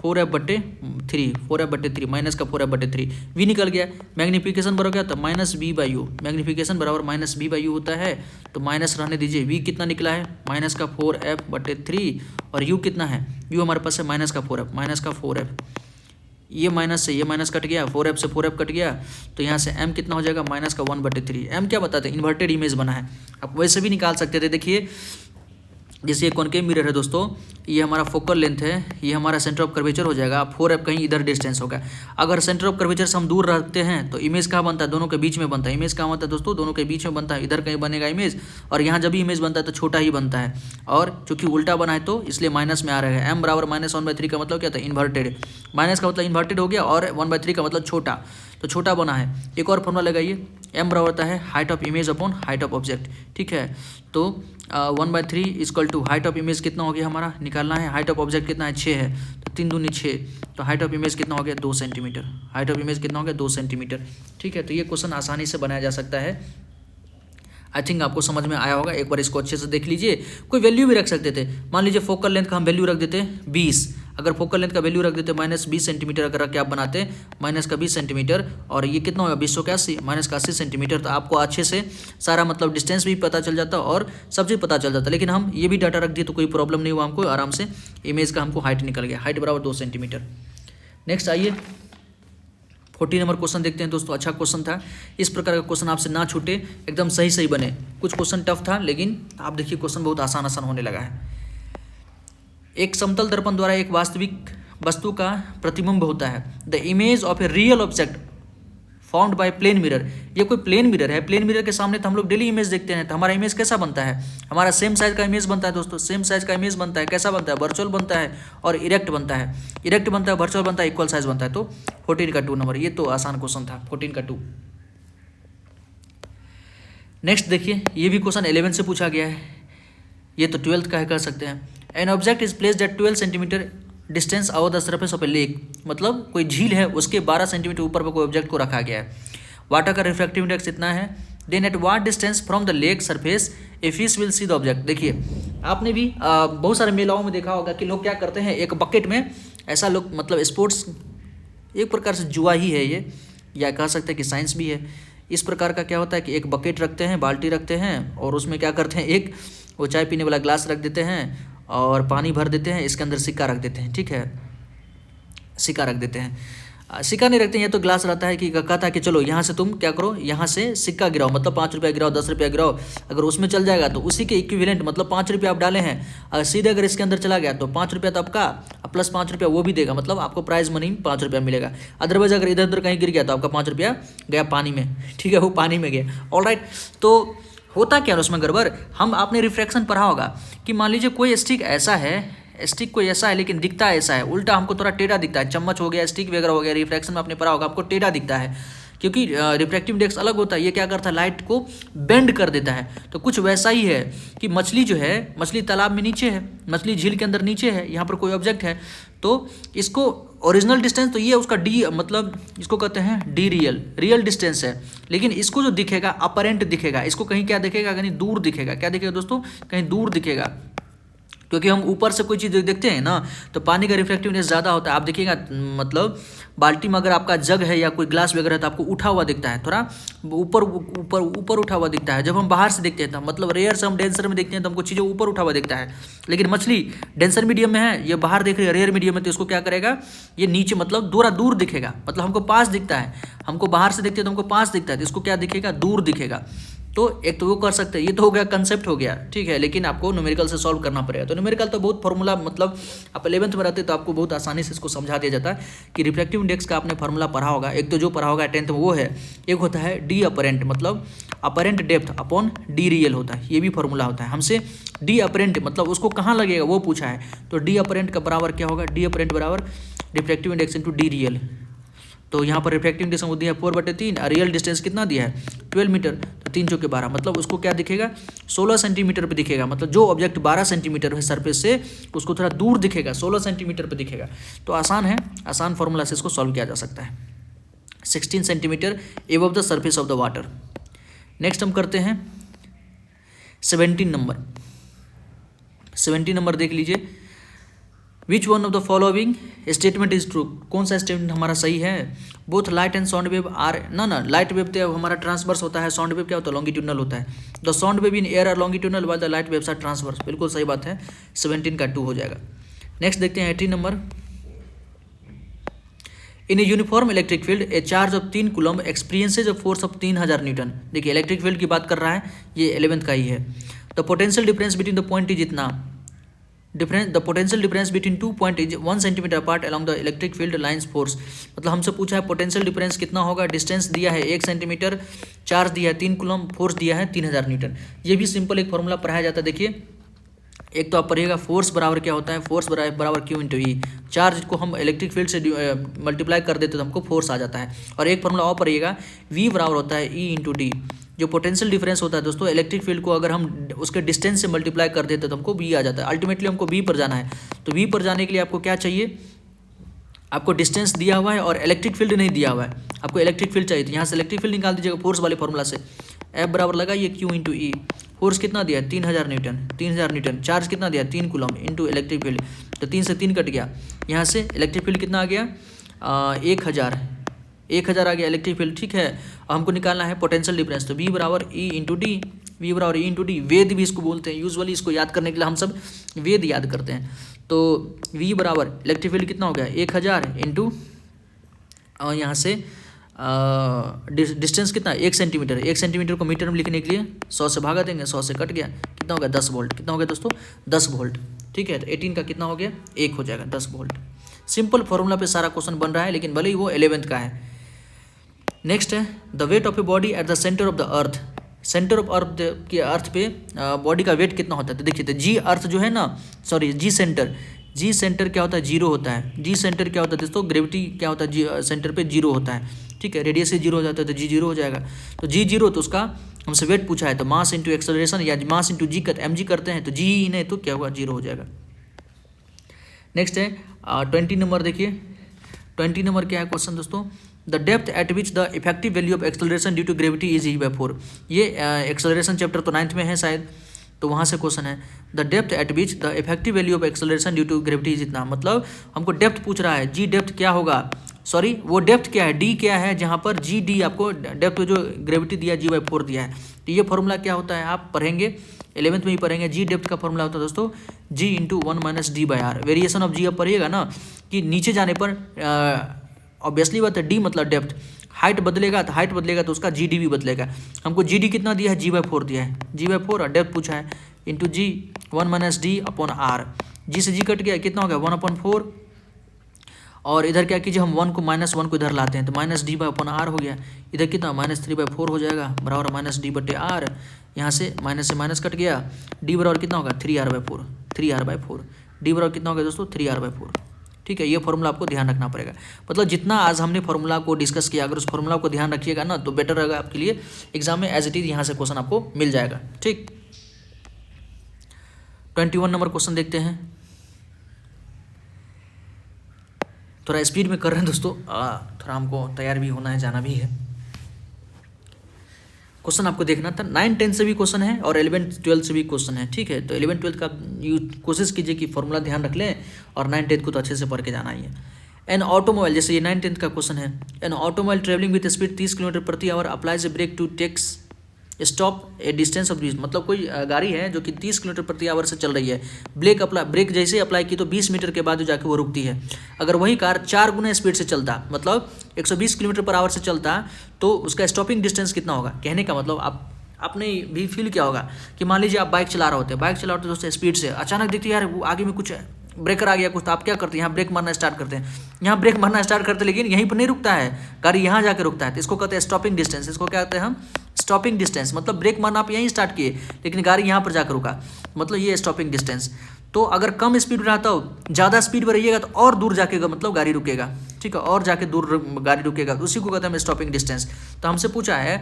4f/3 माइनस का 4f/3, v निकल गया। मैग्नीफिकेशन बराबर क्या होता है, माइनस b/u, मैग्नीफिकेशन बराबर माइनस b/u होता है, तो माइनस रहने दीजिए। v कितना निकला है, माइनस का 4f/3, और u कितना है, u हमारे पास है माइनस का 4f, माइनस का 4f, ये माइनस से ये माइनस कट गया, 4f से 4f कट गया, तो यहाँ से m कितना हो जाएगा, माइनस का 1/3। m क्या बताते हैं, इन्वर्टेड इमेज बना है, आप वैसे भी निकाल सकते थे। देखिए जैसे ये कॉनकेव मिरर है दोस्तों, ये हमारा फोकल लेंथ है, ये हमारा सेंटर ऑफ कर्वेचर हो जाएगा, 4f कहीं इधर डिस्टेंस होगा। अगर सेंटर ऑफ कर्वेचर से हम दूर रखते हैं तो इमेज कहाँ बनता है, दोनों के बीच में बनता है। इमेज कहाँ बनता है दोस्तों, दोनों के बीच में बनता है, इधर कहीं बनेगा इमेज, और यहाँ जब भी इमेज बनता है तो छोटा ही बनता है, और चूंकि उल्टा बना है तो इसलिए माइनस में आ रहा है। m बराबर -1/3 का मतलब क्या था, इन्वर्टेड, माइनस का मतलब इन्वर्टेड हो गया, और 1/3 का मतलब छोटा, तो छोटा बना है। एक और फॉर्मूला लगाइए, m बराबर होता है height of image upon height of object. ठीक है, तो 1/3 equal to height of image कितना हो गया हमारा, निकालना है, हाइट ऑफ ऑब्जेक्ट कितना है 6 है, तो 3 दूनी 6, तो हाइट ऑफ इमेज कितना हो गया 2 सेंटीमीटर, हाइट ऑफ इमेज कितना हो गया 2 सेंटीमीटर। ठीक है, तो ये क्वेश्चन आसानी से बनाया जा सकता है। आई थिंक आपको समझ में आया होगा, एक बार इसको अच्छे से देख लीजिए। कोई वैल्यू भी रख सकते थे, मान लीजिए फोकल लेंथ का हम वैल्यू रख देते 20, अगर फोकल लेंथ का वैल्यू रख देते -20 सेंटीमीटर, अगर रख के आप बनाते माइनस का 20 सेंटीमीटर, और ये कितना होगा 20/80 माइनस का 80 सेंटीमीटर, तो आपको अच्छे से सारा मतलब डिस्टेंस भी पता चल जाता और सब चीज़ पता चल जाता। लेकिन हम ये भी डाटा रख दिए तो कोई प्रॉब्लम नहीं हुआ, हमको आराम से इमेज का हमको हाइट निकल गया, हाइट बराबर 2 सेंटीमीटर। नेक्स्ट आइए 40 नंबर क्वेश्चन देखते हैं दोस्तों। अच्छा क्वेश्चन था, इस प्रकार का क्वेश्चन आपसे ना छूटे, एकदम सही सही बने। कुछ क्वेश्चन टफ था, लेकिन आप देखिए क्वेश्चन बहुत आसान आसान होने लगा है। एक समतल दर्पण द्वारा एक वास्तविक वस्तु का प्रतिबिंब होता है। The image of a real object found by plane mirror, ये कोई प्लेन मिरर है, प्लेन मिरर के सामने तो हम लोग डेली इमेज देखते हैं, तो हमारा इमेज कैसा बनता है, हमारा सेम साइज का इमेज बनता है दोस्तों, सेम साइज का इमेज बनता है, कैसा बनता है, वर्चुअल बनता है और इरेक्ट बनता है, इरेक्ट बनता है, वर्चुअल बनता है, इक्वल साइज बनता है। तो 14 का 2 नंबर, ये तो आसान क्वेश्चन था, 14 का 2। नेक्स्ट देखिए, ये भी क्वेश्चन 11 से पूछा गया है, ये तो 12th का है, कर सकते हैं। An object is placed at 12 centimetre distance our the surface of A lake, मतलब कोई झील है उसके 12 सेंटीमीटर ऊपर पर कोई ऑब्जेक्ट को रखा गया है। वाटर का रिफ्रैक्टिव इंडेक्स इतना है। Then at what distance from the lake surface a fish will see the object. देखिए आपने भी बहुत सारे मेलाओं में देखा होगा कि लोग क्या करते हैं, एक बकेट में ऐसा लोग, मतलब स्पोर्ट्स एक प्रकार से जुआ ही है ये, या कह सकते हैं कि साइंस भी है। इस प्रकार का क्या होता है कि एक बकेट रखते हैं, बाल्टी रखते हैं और उसमें क्या करते हैं, एक वो चाय पीने वाला ग्लास रख देते हैं और पानी भर देते हैं, इसके अंदर सिक्का रख देते हैं, ठीक है, सिक्का रख देते हैं, सिक्का नहीं रखते हैं, ये तो ग्लास रहता है कि कहता है कि चलो यहाँ से तुम क्या करो, यहाँ से सिक्का गिराओ, मतलब 5 रुपया गिराओ, 10 रुपया गिराओ, अगर उसमें चल जाएगा तो उसी के इक्विवेलेंट, मतलब 5 रुपया आप डाले हैं, अगर सीधे अगर इसके अंदर चला गया तो 5 रुपया तो आपका प्लस 5 रुपया वो भी देगा, मतलब आपको प्राइज मनी 5 रुपया मिलेगा। अदरवाइज अगर इधर उधर कहीं गिर गया तो आपका 5 रुपया गया पानी में, ठीक है, वो पानी में गया। ऑलराइट, तो होता क्या है उसमें गड़बड़, हम आपने रिफ्रैक्शन पढ़ा होगा कि मान लीजिए कोई स्टिक ऐसा है, स्टिक कोई ऐसा है लेकिन दिखता है ऐसा है, उल्टा हमको थोड़ा टेढ़ा दिखता है, चम्मच हो गया, स्टिक वगैरह हो गया, रिफ्रैक्शन में आपने पढ़ा होगा आपको टेढ़ा दिखता है, क्योंकि रिफ्रैक्टिव इंडेक्स अलग होता है, ये क्या करता है, लाइट को बेंड कर देता है। तो कुछ वैसा ही है कि मछली जो है, मछली तालाब में नीचे है, मछली झील के अंदर नीचे है, यहाँ पर कोई ऑब्जेक्ट है, तो इसको ओरिजिनल डिस्टेंस तो ये उसका डी, मतलब इसको कहते हैं डी रियल डिस्टेंस है, लेकिन इसको जो दिखेगा अपरेंट दिखेगा, इसको कहीं क्या दिखेगा, कहीं दूर दिखेगा, क्या दिखेगा दोस्तों, कहीं दूर दिखेगा, क्योंकि हम ऊपर से कोई चीज़ देखते हैं ना तो पानी का रिफ्रैक्टिव इंडेक्स ज़्यादा होता है। आप देखिएगा, मतलब बाल्टी में अगर आपका जग है या कोई ग्लास वगैरह है तो आपको उठा हुआ दिखता है, थोड़ा ऊपर उठा हुआ दिखता है। जब हम बाहर से देखते हैं तो मतलब रेयर से हम डेंसर में देखते हैं तो हमको चीज़ें ऊपर उठा हुआ दिखता है, लेकिन मछली डेंसर मीडियम में है, ये बाहर देख रही है रेयर मीडियम में, तो इसको क्या करेगा, ये नीचे मतलब थोड़ा दूर दिखेगा, मतलब हमको पास दिखता है, हमको बाहर से देखते हैं तो हमको पास दिखता है, तो इसको क्या दिखेगा, दूर दिखेगा। तो एक तो वो कर सकते हैं, ये तो हो गया कंसेप्ट हो गया, ठीक है, लेकिन आपको न्यूमेरिकल से सॉल्व करना पड़ेगा। तो न्यूमेरिकल तो बहुत फार्मूला, मतलब आप 11th में रहते तो आपको बहुत आसानी से इसको समझा दिया जाता है कि रिफ्रैक्टिव इंडेक्स का आपने फार्मूला पढ़ा होगा। एक तो जो पढ़ा होगा 10th में वो है, एक होता है डी अपरेंट, मतलब apparent depth upon D real होता है, ये भी फार्मूला होता है। हमसे डी अपरेंट मतलब उसको कहाँ लगेगा वो पूछा है, तो डी अपरेंट का बराबर क्या होगा, डी अपरेंट बराबर refractive index into D real. तो यहाँ पर रिफ्रैक्टिव इंडेक्स दिया है 4/3, और रियल डिस्टेंस कितना दिया है 12 मीटर, तो 3 चौके 12, मतलब उसको क्या दिखेगा 16 सेंटीमीटर पे दिखेगा, मतलब जो ऑब्जेक्ट 12 सेंटीमीटर है सरफेस से उसको थोड़ा दूर दिखेगा, 16 सेंटीमीटर पे दिखेगा। तो आसान है, आसान फार्मूला से इसको सॉल्व किया जा सकता है। 16 centimetre above the surface of the water. Next हम करते हैं 17 नंबर। 17 नंबर देख लीजिए, which one of the following statement is true, कौन सा स्टेटमेंट हमारा सही है। Both light and sound wave are, ना लाइट वेव तो हमारा ट्रांसवर्स होता है, साउंड वेव क्या होता है लॉन्गिट्यूडनल होता है। The sound wave in air are longitudinal while the light waves are transverse, बिल्कुल सही बात है, 17 का 2 हो जाएगा। नेक्स्ट देखते हैं 18 number. In a uniform electric field A charge of 3 coulomb experiences a force of 3000 Newton. देखिए इलेक्ट्रिक फील्ड की बात कर रहा है, ये 11th का ही है। The potential difference between the point is इतना, the potential difference between 2 point is 1 centimetre apart along the electric field lines force. मतलब हमसे पूछा है पोटेंशियल डिफरेंस कितना होगा, डिस्टेंस दिया है 1 सेंटीमीटर, चार्ज दिया है 3 कूलम, फोर्स दिया है 3000 न्यूटन। ये भी सिंपल एक फॉर्मूला पढ़ाया जाता है। देखिए एक तो आप पढ़िएगा फोर्स बराबर क्या होता है, फोर्स बराबर क्यू इंटू ई, चार्ज को हम इलेक्ट्रिक फील्ड से मल्टीप्लाई कर देते तो हमको फोर्स आ जाता है। और एक फॉर्मूला और पढ़िएगा, वी बराबर होता है ई इंटू डी। जो पोटेंशियल डिफरेंस होता है दोस्तों, इलेक्ट्रिक फील्ड को अगर हम उसके डिस्टेंस से मल्टीप्लाई कर देते तो हमको बी आ जाता है। अल्टीमेटली हमको बी पर जाना है, तो बी पर जाने के लिए आपको क्या चाहिए, आपको डिस्टेंस दिया हुआ है और इलेक्ट्रिक फील्ड नहीं दिया हुआ है, आपको इलेक्ट्रिक फील्ड चाहिए। तो यहाँ से इलेक्ट्रिक फील्ड निकाल दीजिएगा फोर्स वाले फॉर्मूला से, एफ बराबर लगा ये क्यू इंटू ई। फोर्स कितना दिया है 3000 न्यूटन, 3000 न्यूटन, चार्ज कितना दिया 3 कूलम इंटू इलेक्ट्रिक फील्ड, तो 3 से 3 कट गया, यहाँ से इलेक्ट्रिक फील्ड कितना आ गया 1000 आ गया इलेक्ट्रिक फील्ड, ठीक है। हमको निकालना है पोटेंशियल डिफरेंस, तो वी बराबर ई इंटू डी, वी बराबर ई इंटू डी, वेद भी इसको बोलते हैं, यूजुअली इसको याद करने के लिए हम सब वेद याद करते हैं। तो वी बराबर इलेक्ट्रिक फील्ड कितना हो गया 1000 इंटू यहाँ से डिस्टेंस कितना 1 सेंटीमीटर, 1 सेंटीमीटर को मीटर में लिखने के लिए 100 से भागा देंगे, 100 से कट गया, कितना हो गया 10 वोल्ट, कितना हो गया दोस्तों 10 वोल्ट, ठीक है। तो 18 का कितना हो गया 1 हो जाएगा 10 वोल्ट। सिंपल फॉर्मूला पे सारा क्वेश्चन बन रहा है, लेकिन भले ही वो 11th का है। नेक्स्ट है the weight of a body at the centre of the earth. Centre of earth के अर्थ पे बॉडी का वेट कितना होता है? तो देखिए, तो जी अर्थ जो है ना, सॉरी जी सेंटर क्या होता है? 0 होता है। जी सेंटर क्या होता है दोस्तों? ग्रेविटी क्या होता है? जी सेंटर पे 0 होता है, ठीक है। रेडियस से 0 हो जाता है तो जी 0 हो जाएगा। तो जी 0, तो उसका हमसे वेट पूछा है, तो मास इंटू एक्सेलरेशन या mass into G M G करते हैं, तो जी ही नहीं तो क्या हुआ? 0 हो जाएगा। नेक्स्ट है 20 नंबर। देखिए 20 नंबर क्या है क्वेश्चन दोस्तों? The depth at which the effective value of acceleration due to gravity is E/4। ये एक्सेलरेशन चैप्टर तो 9th में है शायद, तो वहाँ से क्वेश्चन है। The depth at which the effective value of acceleration due to gravity is इतना, मतलब हमको डेप्थ पूछ रहा है। जी डेप्थ क्या होगा? सॉरी, वो डेप्थ क्या है? डी क्या है? जहाँ पर जी डी आपको डेप्थ जो ग्रेविटी दिया G/4 दिया है, तो ये फॉर्मूला क्या होता है आप पढ़ेंगे 11th में ही पढ़ेंगे। जी डेप्थ का फॉर्मूला होता है दोस्तों G into 1 - D/R। Variation of G अब पढ़िएगा ना कि नीचे जाने पर ऑब्वियसली बात है डी मतलब डेप्थ, हाइट बदलेगा तो उसका जी डी भी बदलेगा। हमको जी डी कितना दिया है? G/4 दिया है, G/4 और डेप्थ पूछा है इंटू जी 1 - D/R। जी से जी कट गया, कितना हो गया? 1/4। और इधर क्या कीजिए, हम 1 को इधर लाते हैं तो -D/R हो गया। इधर कितना? -3/4 हो जाएगा, बराबर -D/R। यहाँ से माइनस कट गया, D बराबर कितना होगा? 3R/4। D बराबर कितना होगा दोस्तों? 3R/4। ठीक है, ये फॉर्मूला आपको ध्यान रखना पड़ेगा। मतलब जितना आज हमने फॉर्मूला को डिस्कस किया, अगर उस फॉर्मूला को ध्यान रखिएगा ना तो बेटर रहेगा आपके लिए। एग्जाम में एज इट इज यहाँ से क्वेश्चन आपको मिल जाएगा। ठीक, 21 नंबर क्वेश्चन देखते हैं। थोड़ा स्पीड में कर रहे हैं दोस्तों, थोड़ा हमको तैयार भी होना है, जाना भी है। क्वेश्चन आपको देखना था, 9, 10 से भी क्वेश्चन है और 11, 12 से भी क्वेश्चन है। ठीक है, तो 11, 12 का कोशिश कीजिए कि फॉर्मूला ध्यान रख लें और 9, 10 को तो अच्छे से पढ़ के जाना ही है। एन ऑटोमोबाइल, जैसे ये 9, 10 का क्वेश्चन है। An automobile travelling with speed 30 km/h applies a brake to takes stop a distance of 20। मतलब कोई गाड़ी है जो कि 30 km/h से चल रही है, ब्रेक जैसे अप्लाई की तो 20 मीटर के बाद जाके वो रुकती है। अगर वही कार 4 गुना स्पीड से चलता, मतलब 120 km/h से चलता, तो उसका स्टॉपिंग डिस्टेंस कितना होगा? कहने का मतलब आपने भी फील किया होगा कि मान लीजिए आप बाइक चला रहे होते दोस्तों स्पीड से, अचानक देखते यार वो आगे में कुछ ब्रेकर आ गया कुछ, तो आप क्या करते हैं? यहाँ ब्रेक मारना स्टार्ट करते हैं, लेकिन यहीं पर नहीं रुकता है, गाड़ी यहाँ जाके रुकता है, तो इसको कहते हैं स्टॉपिंग डिस्टेंस। इसको क्या कहते हैं हम? Stopping distance. मतलब ब्रेक मारना आप यहीं स्टार्ट किए लेकिन गाड़ी यहाँ पर जाकर रुका, मतलब ये स्टॉपिंग डिस्टेंस। तो अगर कम स्पीड में रहता हो, ज़्यादा स्पीड में रहिएगा तो और दूर जाकेगा, मतलब गाड़ी रुकेगा। ठीक है, और जाके दूर गाड़ी रुकेगा, तो उसी को कहते हैं स्टॉपिंग डिस्टेंस। तो हमसे पूछा है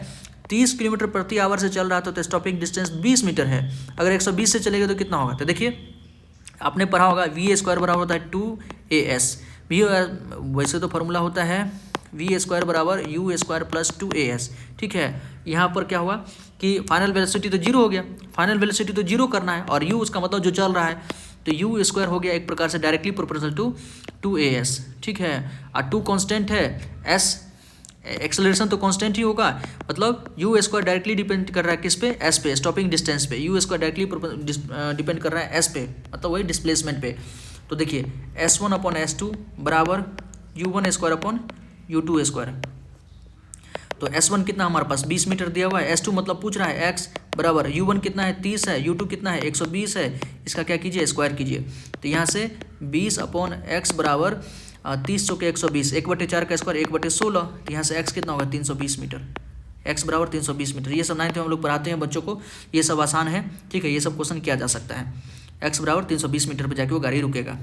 30 km/h से चल रहा था तो स्टॉपिंग डिस्टेंस 20 मीटर है। अगर 120 से चलेगा तो कितना होगा? तो देखिए आपने पढ़ा होगा V² बराबर होता है 2AS। वैसे तो फॉर्मूला होता है V² बराबर U² + 2AS। ठीक है, यहाँ पर क्या हुआ कि फाइनल वेलोसिटी तो 0 हो गया, फाइनल वेलोसिटी तो 0 करना है और U उसका मतलब जो चल रहा है, तो U² हो गया एक प्रकार से डायरेक्टली प्रोपोर्शनल टू 2AS। ठीक है, और 2 कांस्टेंट है, S एक्सेलरेशन तो कांस्टेंट ही होगा, मतलब U² डायरेक्टली डिपेंड कर रहा है किस पे? S पे, स्टॉपिंग डिस्टेंस पे। U² डायरेक्टली डिपेंड कर रहा है S पे, मतलब वही डिस्प्लेसमेंट पे। तो देखिए S1/S2 बराबर U1² तो S1 कितना हमारे पास 20 मीटर दिया हुआ है, S2 मतलब पूछ रहा है x बराबर U1 कितना है 30 है, U2 कितना है 120 है, इसका क्या कीजिए? स्क्वायर कीजिए। तो यहाँ से 20/x बराबर 30 × 120, 1/4 का स्क्वायर 1/16। तो यहाँ से x कितना होगा? 320 मीटर। x बराबर 320 मीटर। ये सब 9th में हम लोग पढ़ाते हैं बच्चों को, ये सब आसान है। ठीक है, ये सब क्वेश्चन किया जा सकता है। x बराबर 320 मीटर पर जाके वो गाड़ी रुकेगा।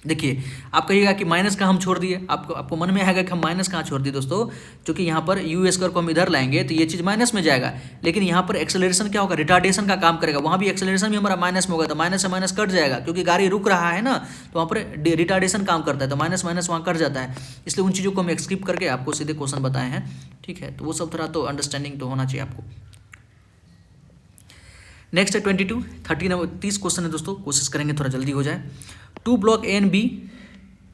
देखिए आप कहिएगा कि माइनस का हम छोड़ दिए, आपको मन में आएगा कि हम माइनस कहाँ छोड़ दिए दोस्तों, क्योंकि यहाँ पर U² को हम इधर लाएंगे तो ये चीज़ माइनस में जाएगा, लेकिन यहाँ पर एक्सेलरेशन क्या होगा? रिटार्डेशन का काम करेगा। वहाँ भी एक्सेलरेशन भी हमारा माइनस में होगा, तो माइनस से माइनस कट जाएगा, क्योंकि गाड़ी रुक रहा है ना, तो वहाँ पर रिटार्डेशन काम करता है, तो माइनस वहाँ कट जाता है। इसलिए उन चीज़ों को हम स्किप करके आपको सीधे क्वेश्चन बताए हैं। ठीक है, तो वो सब थोड़ा तो अंडरस्टैंडिंग तो होना चाहिए आपको। नेक्स्ट है 22, 30 क्वेश्चन है दोस्तों, कोशिश करेंगे थोड़ा जल्दी हो जाए। 2 block A and B,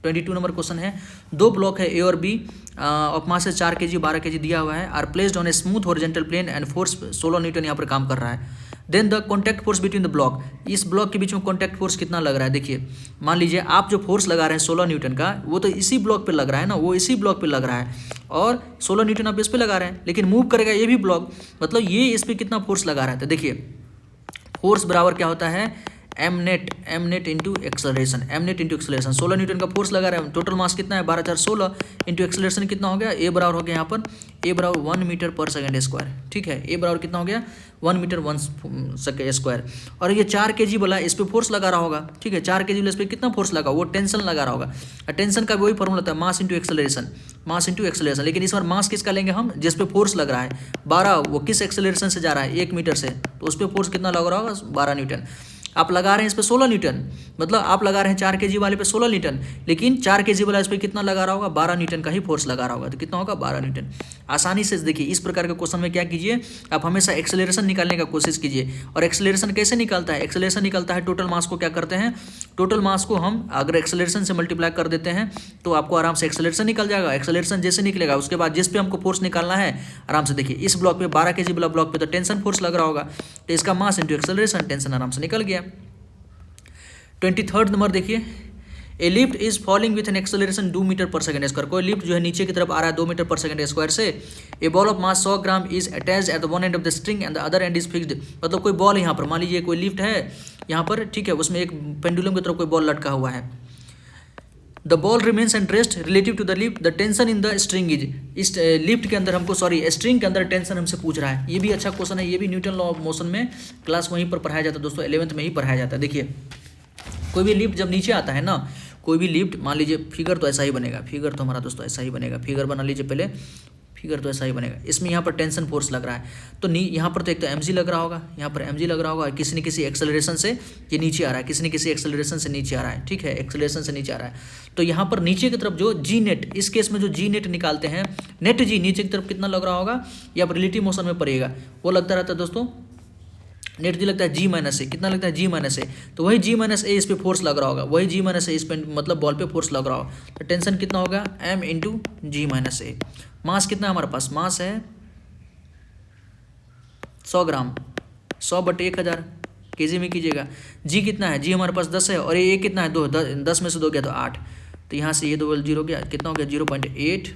22 number question है। 2 ब्लॉक है A और B ऑफ मास से 4 kg 12 kg दिया हुआ है, are placed on a smooth horizontal plane and force 16 newton यहाँ पर काम कर रहा है। Then the contact force between the block, इस ब्लॉक के बीच में कॉन्टैक्ट फोर्स कितना लग रहा है? देखिए मान लीजिए आप जो फोर्स लगा रहे हैं 16 न्यूटन का, वो तो इसी ब्लॉक पे लग रहा है ना, वो इसी ब्लॉक पे लग रहा है, और 16 न्यूटन आप इस पे लगा रहे हैं, लेकिन मूव करेगा ये भी ब्लॉक, मतलब ये इस पर कितना फोर्स लगा रहा है? तो देखिए फोर्स बराबर क्या होता है? M net into acceleration, M net into acceleration 16 newton का फोर्स लगा रहे हैं, टोटल मास कितना है 12,416 इंटू एक्सेलरेशन कितना हो गया, ए बराबर हो गया यहाँ पर ए बराबर 1 मीटर पर सेकेंड स्क्वायर, ठीक है, ए बराबर कितना हो गया 1 मीटर 1 सेकेंड स्क्वायर। और ये 4 kg वाला इस पर फोर्स लगा रहा होगा, ठीक है, 4 kg वाला इस पर कितना फोर्स लगा, वो टेंशन लगा रहा होगा। टेंशन का भी वही फॉर्मूला था, मास into acceleration, mass into acceleration, लेकिन इस बार मास किसका लेंगे हम, जिस पे फोर्स लग रहा है 12, वो किस एक्सेलरेशन से जा रहा है 1 मीटर से, तो उस पर फोर्स कितना लग रहा होगा 12 न्यूटन। आप लगा रहे हैं इस पे 16 न्यूटन, मतलब आप लगा रहे हैं 4 kg वाले पे 16 न्यूटन, लेकिन 4 kg वाला इस पे कितना लगा रहा होगा 12 न्यूटन का ही फोर्स लगा रहा होगा, तो कितना होगा 12 न्यूटन। आसानी से देखिए इस प्रकार के क्वेश्चन में क्या कीजिए, आप हमेशा एक्सेलरेशन निकालने का कोशिश कीजिए। और एक्सेलरेशन कैसे निकलता है, एक्सेलरेशन निकलता है टोटल मास को क्या करते हैं, टोटल मास को हम अगर एक्सेलरेशन से मल्टीप्लाई कर देते हैं तो आपको आराम से एक्सेलरेशन निकल जाएगा। एक्सेलरेशन जैसे निकलेगा उसके बाद जिस पे हमको फोर्स निकालना है, आराम से देखिए इस ब्लॉक पे 12 kg वाला ब्लॉक पे तो टेंशन फोर्स लग रहा होगा, तो इसका मास इंटू एक्सेलरेशन, टेंशन आराम से निकल गया। 23rd नंबर देखिए, a lift is falling with an acceleration 2 metre पर सेकंड स्क्वायर, कोई लिफ्ट जो है नीचे की तरफ आ रहा है 2 मीटर पर सेकंड स्क्वायर से। A ball of mass 100 gram is attached at the one end of the string and the other end is fixed, मतलब कोई बॉल यहाँ पर, मान लीजिए कोई लिफ्ट है यहाँ पर, ठीक है, उसमें एक पेंडुलम की तरफ कोई बॉल लटका हुआ है। The ball remains and rest relative to the lift, the tension in the string is, इस लिफ्ट के अंदर हमको स्ट्रिंग के अंदर टेंशन हमसे पूछ रहा है। ये भी अच्छा क्वेश्चन है, ये भी न्यूटन लॉ ऑफ मोशन में क्लास वहीं पर पढ़ाया जाता है दोस्तों, 11th में ही पढ़ाया जाता है। देखिए कोई भी लिफ्ट जब नीचे आता है ना, कोई भी लिफ्ट, मान लीजिए फिगर तो ऐसा ही बनेगा, फिगर तो हमारा दोस्तों ऐसा ही बनेगा, फिगर बना लीजिए पहले, फिगर तो ऐसा ही बनेगा। इसमें यहाँ पर टेंशन फोर्स लग रहा है, तो यहाँ पर तो एक तो mg लग रहा होगा, यहाँ पर mg लग रहा होगा, किसी न किसी एक्सेलरेशन से ये नीचे आ रहा है, किसी न किसी एक्सेलरेशन से नीचे आ रहा है, ठीक है, एक्सेलरेशन से नीचे आ रहा है। तो यहाँ पर नीचे की तरफ जो जी नेट, इस केस में जो जी नेट निकालते हैं, नेट जी नीचे की तरफ कितना लग रहा होगा, या रिलेटिव मोशन में पड़ेगा, वो लगता रहता है दोस्तों, नेट जी लगता है जी माइनस ए, कितना लगता है जी माइनस ए, तो वही जी माइनस ए इस पे फोर्स लग रहा होगा, वही जी माइनस ए इस पे मतलब बॉल पे फोर्स लग रहा होगा, तो टेंशन कितना होगा m इंटू जी माइनस ए। मास कितना है हमारे पास, मास है 100 ग्राम, 100/1000 kg में कीजिएगा। जी कितना है, जी हमारे पास 10 है, और ये कितना है 2, 10 में से 2 गया तो 8, तो यहाँ से ये 2 0 गया, कितना हो गया 0.8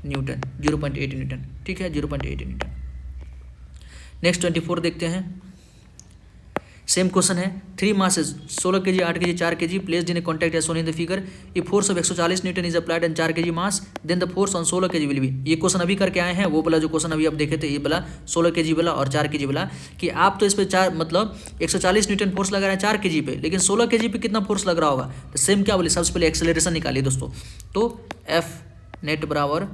न्यूटन, 0.8 न्यूटन, ठीक है, 0.8 न्यूटन। नेक्स्ट 24 देखते हैं, सेम क्वेश्चन है, 3 masses 16 kg, 8 kg, 4 kg placed in a contact as shown in the figure, ये force of 140 newton is applied and 4 kg mass, then the force on 16 kg will be. ये question अभी करके आए हैं, वो वाला जो क्वेश्चन अभी आप देखे थे, ये वाला 16 kg वाला और 4 kg वाला, कि आप तो इस पर 4 मतलब 140 न्यूटन फोर्स लगा रहे हैं 4 kg पे, लेकिन 16 kg पे कितना फोर्स लग रहा होगा, तो सेम क्या बोले, सबसे पहले एक्सेलरेशन निकालिए दोस्तों, तो एफ नेट बराबर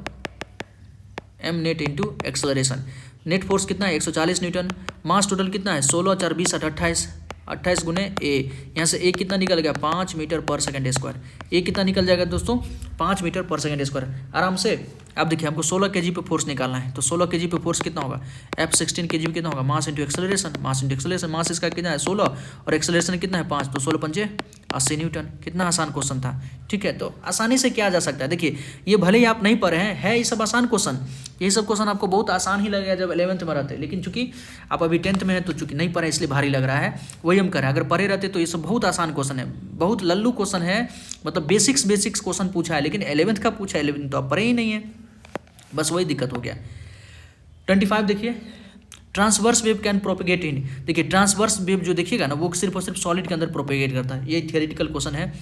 M net into acceleration. Net force कितना है 140 न्यूटन, मास टोटल कितना है 16 4 20 28, 28 गुने ए, यहाँ से ए कितना निकल गया 5 मीटर पर सेकंड स्क्वायर, ए कितना निकल जाएगा दोस्तों 5 मीटर पर सेकंड स्क्वायर। आराम से अब देखिए हमको 16 kg पे फोर्स निकालना है, तो 16 kg पे फोर्स कितना होगा, F16 kg पे कितना होगा, mass into acceleration, mass into acceleration, mass इसका कितना है 16 और एक्सेलरेशन कितना है 5, तो 16 पंचे 80 न्यूटन। कितना आसान क्वेश्चन था, ठीक है, तो आसानी से किया जा सकता है। देखिए ये भले ही आप नहीं पढ़े हैं, है ये सब आसान क्वेश्चन, ये सब क्वेश्चन आपको बहुत आसान ही लगेगा जब 11th में रहते, लेकिन चूंकि आप अभी 10th में है तो चूंकि नहीं पढ़े इसलिए भारी लग रहा है, वही हम करें। अगर पढ़े रहते तो ये सब बहुत आसान क्वेश्चन है, बहुत लल्लू क्वेश्चन है, मतलब बेसिक्स क्वेश्चन पूछा है, लेकिन 11th का पूछा है, 11th तो आप पढ़े ही नहीं है, बस वही दिक्कत हो गया। 25 देखिए, ट्रांसवर्स वेव कैन प्रोपेगेट इन, देखिए ट्रांसवर्स वेव जो देखिएगा ना वो सिर्फ और सिर्फ सॉलिड के अंदर प्रोपेगेट करता है, ये थियोरेटिकल क्वेश्चन है।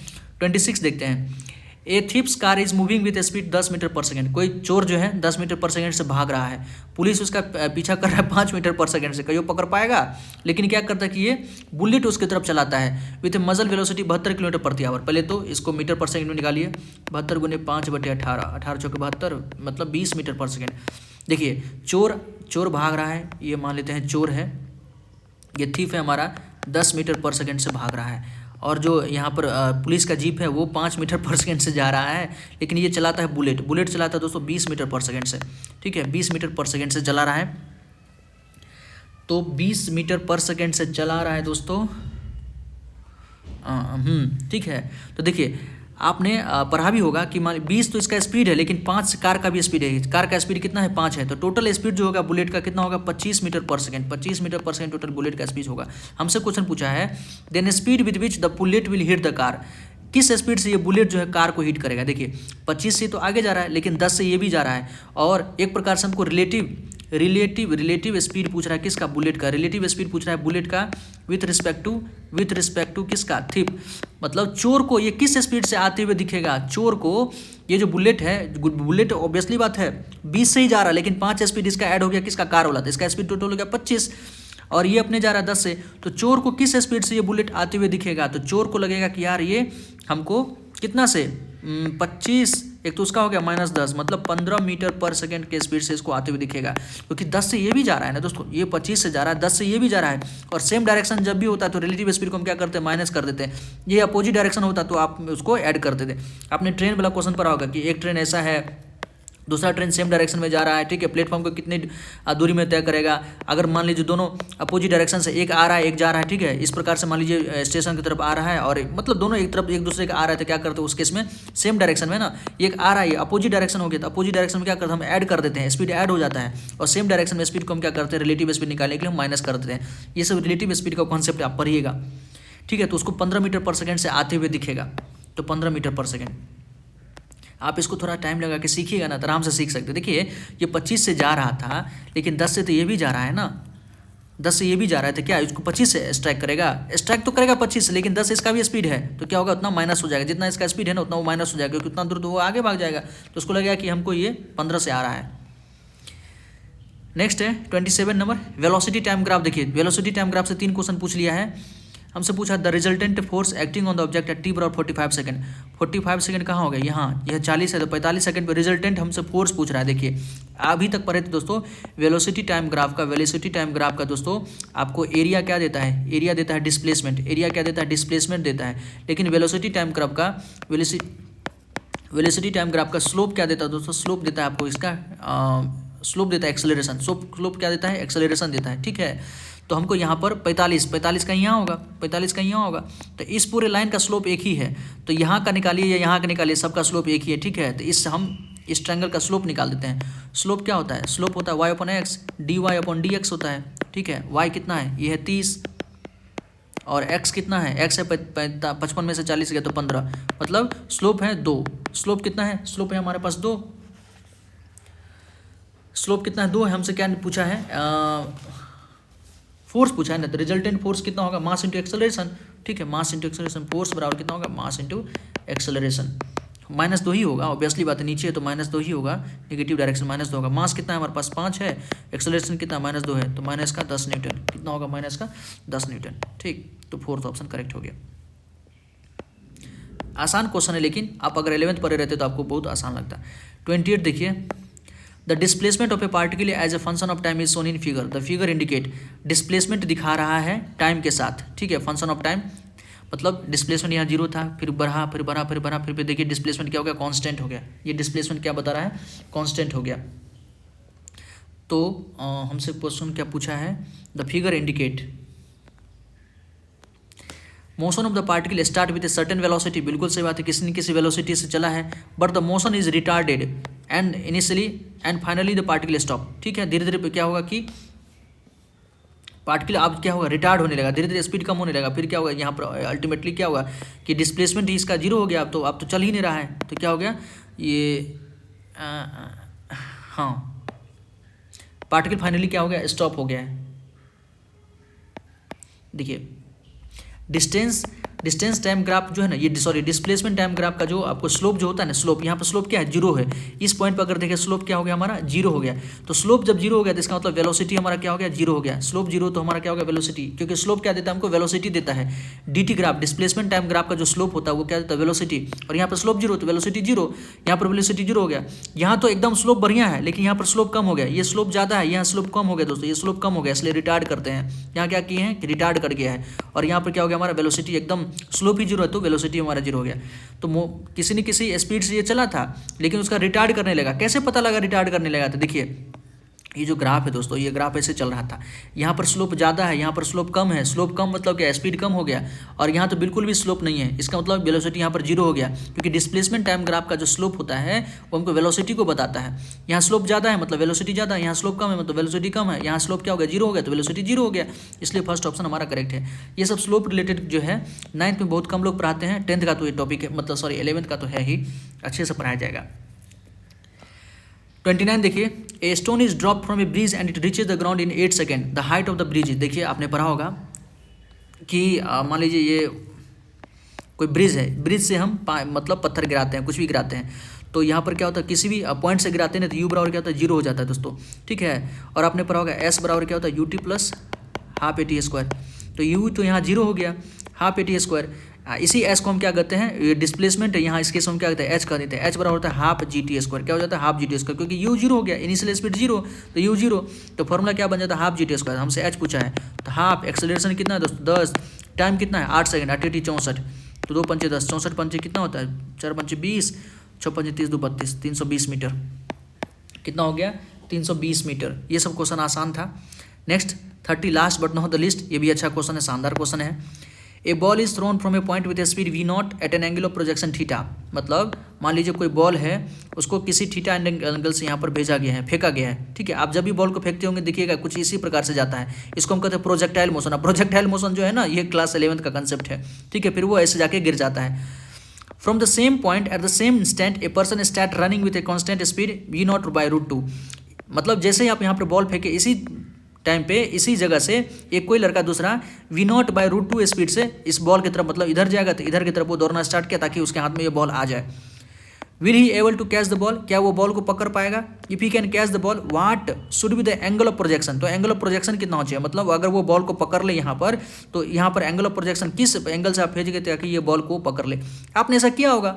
26 देखते हैं, a thief's car is moving with speed 10 metre पर सेकंड, कोई चोर जो है 10 मीटर पर सेकंड से भाग रहा है, पुलिस उसका पीछा कर रहा है 5 मीटर पर सेकंड से, कहीं वो पकड़ पाएगा, लेकिन क्या करता है कि ये बुलेट उसकी तरफ चलाता है विथ मजल वेलोसिटी 72 किलोमीटर प्रति आवर। पहले तो इसको मीटर पर सेकंड में निकालिए, 72 गुने 5/18, 18 चौके 72 मतलब 20 मीटर पर सेकंड। देखिए चोर भाग रहा है, ये मान लेते हैं चोर है, ये थीफ है हमारा 10 मीटर पर सेकंड से भाग रहा है, और जो यहाँ पर पुलिस का जीप है वो 5 मीटर पर सेकंड से जा रहा है, लेकिन ये चलाता है बुलेट चलाता है दोस्तों 20 मीटर पर सेकंड से, ठीक है, 20 मीटर पर सेकंड से चला रहा है, तो 20 मीटर पर सेकंड से चला रहा है दोस्तों, ठीक है। तो देखिए आपने पढ़ा भी होगा कि मान 20 तो इसका स्पीड है, लेकिन 5 कार का भी स्पीड है, कार का स्पीड कितना है 5 है, तो टोटल स्पीड जो होगा बुलेट का कितना होगा 25 मीटर पर सेकंड, 25 मीटर पर सेकंड टोटल बुलेट का स्पीड होगा। हमसे क्वेश्चन पूछा है then speed with which the bullet will hit the car, किस स्पीड से ये बुलेट जो है कार को हिट करेगा। देखिए 25 से तो आगे जा रहा है, लेकिन 10 से ये भी जा रहा है, और एक प्रकार से हमको रिलेटिव रिलेटिव स्पीड पूछ रहा है किसका, बुलेट का। रिलेटिव स्पीड पूछ रहा है बुलेट का विथ रिस्पेक्ट टू किसका, थिप। मतलब चोर को ये किस स्पीड से आते हुए दिखेगा, चोर को ये जो बुलेट है, बुलेट ऑब्वियसली बात है 20 से ही जा रहा है, लेकिन 5 स्पीड इसका ऐड हो गया किसका, कार वाला, तो इसका स्पीड टोटल हो गया 25, और ये अपने जा रहा है 10 से। तो चोर को किस स्पीड से ये बुलेट आते हुए दिखेगा, तो चोर को लगेगा कि यार ये हमको कितना से 25, एक तो उसका हो गया -10, मतलब 15 मीटर पर सेकंड के स्पीड से इसको आते हुए दिखेगा, क्योंकि 10 से ये भी जा रहा है ना दोस्तों, ये 25 से जा रहा है, 10 से ये भी जा रहा है, और सेम डायरेक्शन जब भी होता है तो रिलेटिव स्पीड को हम क्या करते हैं, माइनस कर देते हैं। ये अपोजिट डायरेक्शन होता तो आप उसको ऐड कर देते। आपने ट्रेन वाला क्वेश्चन पढ़ा होगा कि एक ट्रेन ऐसा है, दूसरा ट्रेन सेम डायरेक्शन में जा रहा है, ठीक है, प्लेटफॉर्म को कितनी दूरी में तय करेगा। अगर मान लीजिए दोनों अपोजिट डायरेक्शन से, एक आ रहा है एक जा रहा है, ठीक है, इस प्रकार से मान लीजिए स्टेशन की तरफ आ रहा है, और मतलब दोनों एक तरफ एक दूसरे का आ रहा है, तो क्या करते हैं उस केस में सेम डायरेक्शन में ना, एक आ रहा है, ये अपोजिट डायरेक्शन हो गया, तो अपोजिट डायरेक्शन में क्या करते हैं हम ऐड कर देते हैं, स्पीड ऐड हो जाता है, और सेम डायरेक्शन में स्पीड को हम क्या करते हैं, रिलेटिव स्पीड निकालने के लिए हम माइनस कर देते हैं। ये सब रिलेटिव स्पीड का कॉन्सेप्ट आप पढ़िएगा, ठीक है। तो उसको 15 मीटर पर सेकेंड से आते हुए दिखेगा, तो 15 मीटर पर सेकेंड। आप इसको थोड़ा टाइम लगा के सीखिएगा ना, तो आराम से सीख सकते। देखिए ये 25 से जा रहा था, लेकिन 10 से तो ये भी जा रहा है ना, 10 से ये भी जा रहा है, तो क्या इसको 25 से स्ट्राइक करेगा, स्ट्राइक तो करेगा 25 से, लेकिन 10 इसका भी स्पीड है, तो क्या होगा, उतना माइनस हो जाएगा, जितना इसका स्पीड है ना उतना वो माइनस हो जाएगा, क्योंकि उतना दूर तो वो आगे भाग जाएगा, तो उसको लगेगा कि हमको ये 15 से आ रहा है। नेक्स्ट है 27 नंबर, वेलोसिटी टाइम ग्राफ। देखिए वेलोसिटी टाइम ग्राफ से 3 क्वेश्चन पूछ लिया है हमसे। पूछा the resultant force acting on the object at t = 45 second. 45 second कहाँ हो गया, यहाँ, यह 40 है, तो 45 सेकंड पे रिजल्टेंट हमसे फोर्स पूछ रहा है। देखिए अभी तक पढ़े थे दोस्तों वेलोसिटी टाइम ग्राफ का दोस्तों आपको एरिया क्या देता है, एरिया देता है डिस्प्लेसमेंट, एरिया क्या देता है, डिस्प्लेसमेंट देता है। लेकिन वेलोसिटी टाइम ग्राफ का स्लोप क्या देता है दोस्तों, स्लोप देता है आपको इसका स्लोप देता है एक्सेलरेशन, स्लोप क्या देता है, एक्सेलरेशन देता है, ठीक है। तो हमको यहाँ पर 45 का यहाँ होगा, 45 का यहाँ होगा, तो इस पूरे लाइन का स्लोप एक ही है, तो यहाँ का निकालिए या यहाँ का निकालिए, सबका स्लोप एक ही है, ठीक है। तो इससे हम इस ट्रायंगल का स्लोप निकाल देते हैं। स्लोप क्या होता है, स्लोप होता है y/x, dy/dx होता है, ठीक है। y कितना है, ये है 30, और x कितना है, x है 55 में से 40 गया तो 15, मतलब स्लोप है 2। स्लोप कितना है, स्लोप है हमारे पास 2, स्लोप कितना है 2 है। हमसे क्या पूछा है, फोर्स पूछा है ना, तो रिजल्टेंट फोर्स कितना होगा, मास इंटू एक्सेलरेशन, ठीक है, मास इंटू एक्सेलरेशन, फोर्स बराबर कितना होगा, मास इंटू एक्सेलरेशन। -2 ही होगा, ऑब्वियसली बात है, नीचे है तो -2 ही होगा, नेगेटिव डायरेक्शन -2 होगा। मास कितना है हमारे पास 5 है, एक्सेलरेशन कितना -2 है, तो माइनस का 10 न्यूटन, कितना होगा, माइनस का 10 न्यूटन, ठीक। तो फोर्थ ऑप्शन करेक्ट हो गया। आसान क्वेश्चन है, लेकिन आप अगर 11th पढ़े रहते तो आपको बहुत आसान लगता। 28 देखिए, the displacement of a particle as a function of time is shown in figure. The figure indicate, displacement दिखा रहा है टाइम के साथ, ठीक है, फंक्शन ऑफ टाइम, मतलब डिस्प्लेसमेंट यहाँ 0 था, फिर बढ़ा, फिर देखिए डिस्प्लेसमेंट क्या हो गया, कांस्टेंट हो गया। ये डिस्प्लेसमेंट क्या बता रहा है, कांस्टेंट हो गया। तो हमसे क्वेश्चन क्या पूछा है, the figure indicate motion of the particle start with a certain velocity. बिल्कुल सही बात है, किसी न किसी वेलोसिटी से चला है, but the motion is retarded and initially and finally the particle stop, ठीक है। धीरे धीरे क्या होगा कि पार्टिकल अब क्या होगा, रिटार्ड होने लगा, धीरे धीरे स्पीड कम होने लगा, फिर क्या होगा यहाँ पर अल्टीमेटली क्या होगा कि डिस्प्लेसमेंट ही इसका 0 हो गया, अब तो चल ही नहीं रहा है, तो क्या हो गया ये हाँ, पार्टिकल फाइनली क्या हो गया, स्टॉप हो गया है। देखिए डिस्टेंस टाइम ग्राफ जो है ना, ये सॉरी डिस्प्लेसमेंट टाइम ग्राफ का जो आपको स्लोप जो होता है ना, स्लोप यहाँ पर स्लोप क्या है, 0 है। इस पॉइंट पर अगर देखें स्लोप क्या हो गया हमारा, 0 हो गया। तो स्लोप जब 0 हो गया तो इसका मतलब वेलोसिटी हमारा क्या हो गया, 0 हो गया। स्लोप 0 तो हमारा क्या हो गया, वेलोसिटी, क्योंकि स्लोप क्या देता है हमको, वेलोसिटी देता है। dt graph, displacement time graph का जो स्लोप होता है वो क्या देता है, वेलोसिटी, और यहाँ पर स्लोप 0 तो वेलोसिटी 0, यहाँ पर वेलोसिटी 0 हो गया। यहाँ तो एकदम स्लोप बढ़िया है, लेकिन यहाँ पर स्लोप कम हो गया, ये स्लोप ज़्यादा है, यहाँ स्लोप कम हो गया दोस्तों, ये स्लोप कम हो गया, इसलिए रिटार्ड करते हैं। यहाँ क्या किए हैं कि रिटार्ड कर गया है, और यहाँ पर क्या हो गया हमारा, वेलोसिटी एकदम स्लोप ही 0 है तो वेलोसिटी हमारा 0 हो गया। तो किसी न किसी स्पीड से ये चला था, लेकिन उसका रिटार्ड करने लगा। कैसे पता लगा रिटार्ड करने लगा, तो देखिए ये जो ग्राफ है दोस्तों, ये ग्राफ ऐसे चल रहा था, यहाँ पर स्लोप ज़्यादा है, यहाँ पर स्लोप कम है। स्लोप कम मतलब क्या, स्पीड कम हो गया, और यहाँ तो बिल्कुल भी स्लोप नहीं है, इसका मतलब वेलोसिटी यहाँ पर 0 हो गया, क्योंकि डिस्प्लेसमेंट टाइम ग्राफ का जो स्लोप होता है वो हमको वेलोसिटी को बताता है। यहाँ स्लोप ज़्यादा है मतलब वेलोसिटी ज़्यादा है, यहाँ स्लोप कम है मतलब वेलोसिटी कम है। यहाँ स्लोप क्या हो गया, 0 हो गया तो वेलोसिटी 0 हो गया, इसलिए फर्स्ट ऑप्शन हमारा करेक्ट है। ये सब स्लोप रिलेटेड जो है 9th में बहुत कम लोग पढ़ाते हैं, 10th का तो ये टॉपिक है, मतलब सॉरी 11th का तो है ही, अच्छे से पढ़ाया जाएगा। 29 देखिए, a stone is drop from A bridge and it reaches the ground in 8 second, the height of the bridge. देखिए आपने पढ़ा होगा कि मान लीजिए ये कोई ब्रिज है, ब्रिज से हम मतलब पत्थर गिराते हैं, कुछ भी गिराते हैं, तो यहाँ पर क्या होता है, किसी भी पॉइंट से गिराते हैं ना, तो यू बराबर क्या होता है, 0 हो जाता है दोस्तों, ठीक है। और आपने पढ़ा होगा एस बराबर क्या होता है, UT plus half AT square. तो यू तो यहाँ 0 हो गया, हाफ AT स्क्वायर। इसी एस को हम क्या कहते हैं, ये डिस्प्लेसमेंट है, यहाँ इसके हम क्या कहते हैं, एच कर देते हैं। एच बराबर होता है हाफ GT स्क्वायर। क्या हो जाता है, हाफ GT स्क्वायर, क्योंकि यू 0 हो गया, इनिशियल स्पीड 0, तो यू 0, तो फॉर्मूला क्या बन जाता है, हाफ GT स्क्वायर। हमसे एच पूछा है, तो हाफ एक्सेलरेशन कितना है दोस्तों 10, टाइम कितना है 8 सेकंड, 8 AT 64, तो 2 पंचे 10, 64 पंचे कितना होता है, 4 पंचे 20, 6 पंचे 30, 2 32, 320 मीटर। कितना हो गया, 320 मीटर। ये सब क्वेश्चन आसान था। Next 30, last but not the least, ये भी अच्छा क्वेश्चन है, शानदार क्वेश्चन है। A ball is thrown from a point with a speed V0 at an angle of projection theta. मतलब मान लीजिए कोई बॉल है, उसको किसी थीटा एंगल से यहाँ पर भेजा गया है, फेंका गया है, ठीक है। आप जब भी बॉल को फेंकते होंगे देखिएगा कुछ इसी प्रकार से जाता है, इसको हम कहते हैं प्रोजेक्टाइल मोशन। अब प्रोजेक्टाइल मोशन जो है ना, ये क्लास 11th का कंसेप्ट है, ठीक है। फिर वो ऐसे जाके गिर जाता है। From the same point at the same instant A person start running with a constant speed V0/√2। मतलब जैसे ही आप यहाँ पर बॉल फेंके, इसी टाइम पे इसी जगह से एक कोई लड़का दूसरा V0/√2 स्पीड से इस बॉल की तरफ, मतलब इधर जाएगा तो इधर की तरफ वो दौड़ना स्टार्ट किया ताकि उसके हाथ में ये बॉल आ जाए। Will he able to catch the ball, क्या वो बॉल को पकड़ पाएगा। If he can catch the ball what should be the angle of projection. तो एंगल ऑफ प्रोजेक्शन कितना हो चाहिए, मतलब अगर वो बॉल को पकड़ ले यहाँ पर, तो यहाँ पर एंगल ऑफ प्रोजेक्शन किस एंगल से आप भेजेंगे ताकि ये बॉल को पकड़ ले। आपने ऐसा किया होगा,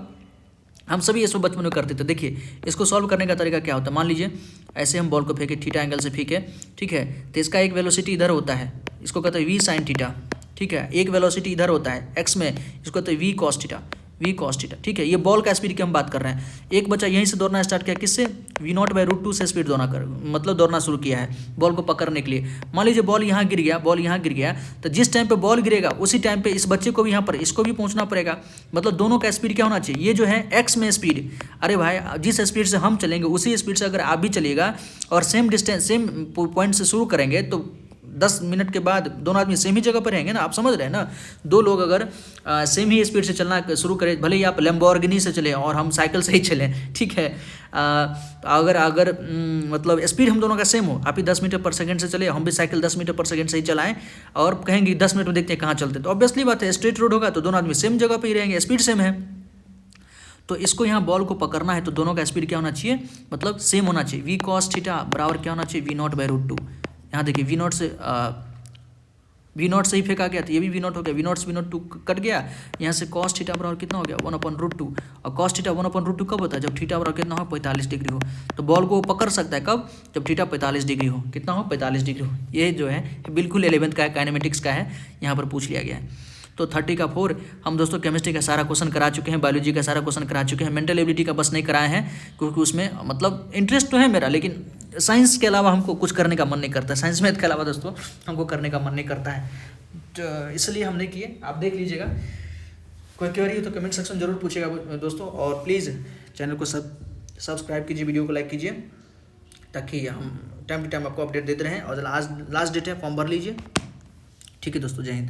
हम सभी इसको बचपन में करते थे। देखिए इसको सॉल्व करने का तरीका क्या होता है, मान लीजिए ऐसे हम बॉल को फेंके, थीटा एंगल से फेंके, ठीक है। तो इसका एक वेलोसिटी इधर होता है, इसको कहते हैं V sin थीटा, ठीक है। एक वेलोसिटी इधर होता है x में, इसको कहते हैं V cos थीटा, ठीक है। ये बॉल का स्पीड की हम बात कर रहे हैं। एक बच्चा यहीं से दौड़ना स्टार्ट किया, किससे, V0/√2 से स्पीड दौड़ना शुरू किया है बॉल को पकड़ने के लिए। मान लीजिए बॉल यहाँ गिर गया, तो जिस टाइम पे बॉल गिरेगा उसी टाइम पे इस बच्चे को भी यहाँ पर, इसको भी पहुँचना पड़ेगा। मतलब दोनों का स्पीड क्या होना चाहिए, ये जो है x में स्पीड, अरे भाई जिस स्पीड से हम चलेंगे उसी स्पीड से अगर आप भी चलिएगा और सेम डिस्टेंस सेम पॉइंट से शुरू करेंगे, तो 10 मिनट के बाद दोनों आदमी सेम ही जगह पर रहेंगे ना। आप समझ रहे हैं ना, दो लोग अगर सेम ही स्पीड से चलना शुरू करें, भले ही आप लैम्बोर्गिनी से चलें और हम साइकिल से ही चलें, ठीक है। अगर मतलब स्पीड हम दोनों का सेम हो, आप ही 10 मीटर पर सेकंड से चले, हम भी साइकिल 10 मीटर पर सेकंड से ही चलाएं, और कहेंगे 10 मिनट में देखते हैं कहाँ चलते हैं, तो ऑब्वियसली बात है स्ट्रेट रोड होगा तो दोनों आदमी सेम जगह पर ही रहेंगे, स्पीड सेम है। तो इसको यहाँ बॉल को पकड़ना है तो दोनों का स्पीड क्या होना चाहिए, मतलब सेम होना चाहिए। V cos थीटा बराबर क्या होना चाहिए, V0/√2। यहाँ देखिए V0 से ही फेंका गया, तो ये भी V0 हो गया, V0 से V0 कट गया, यहाँ से cos थीटा बराबर कितना हो गया 1/√2। और cos थीटा 1/√2 कब होता है, जब थीटा बराबर कितना हो 45 डिग्री हो। तो बॉल को वो पकड़ सकता है कब, जब थीटा 45 डिग्री हो, कितना हो 45 डिग्री हो। ये जो है बिल्कुल 11th का है, काइनेमेटिक्स का है, यहाँ पर पूछ लिया गया है। तो 30 का 4 हम दोस्तों केमिस्ट्री का सारा क्वेश्चन करा चुके हैं, बायोलॉजी का सारा क्वेश्चन करा चुके हैं, मेंटल एबिलिटी का बस नहीं कराए हैं क्योंकि उसमें मतलब इंटरेस्ट तो है मेरा, लेकिन साइंस के अलावा हमको कुछ करने का मन नहीं करता, साइंस मैथ के अलावा दोस्तों हमको करने का मन नहीं करता है, तो इसलिए हमने किए। आप देख लीजिएगा, कोई क्वेरी हो तो कमेंट सेक्शन जरूर पूछिएगा दोस्तों, और प्लीज़ चैनल को सब्सक्राइब कीजिए, वीडियो को लाइक कीजिए, ताकि हम टाइम टू टाइम आपको अपडेट देते रहें। और लास्ट डेट है, फॉर्म भर लीजिए। ठीक है दोस्तों, जय हिंद।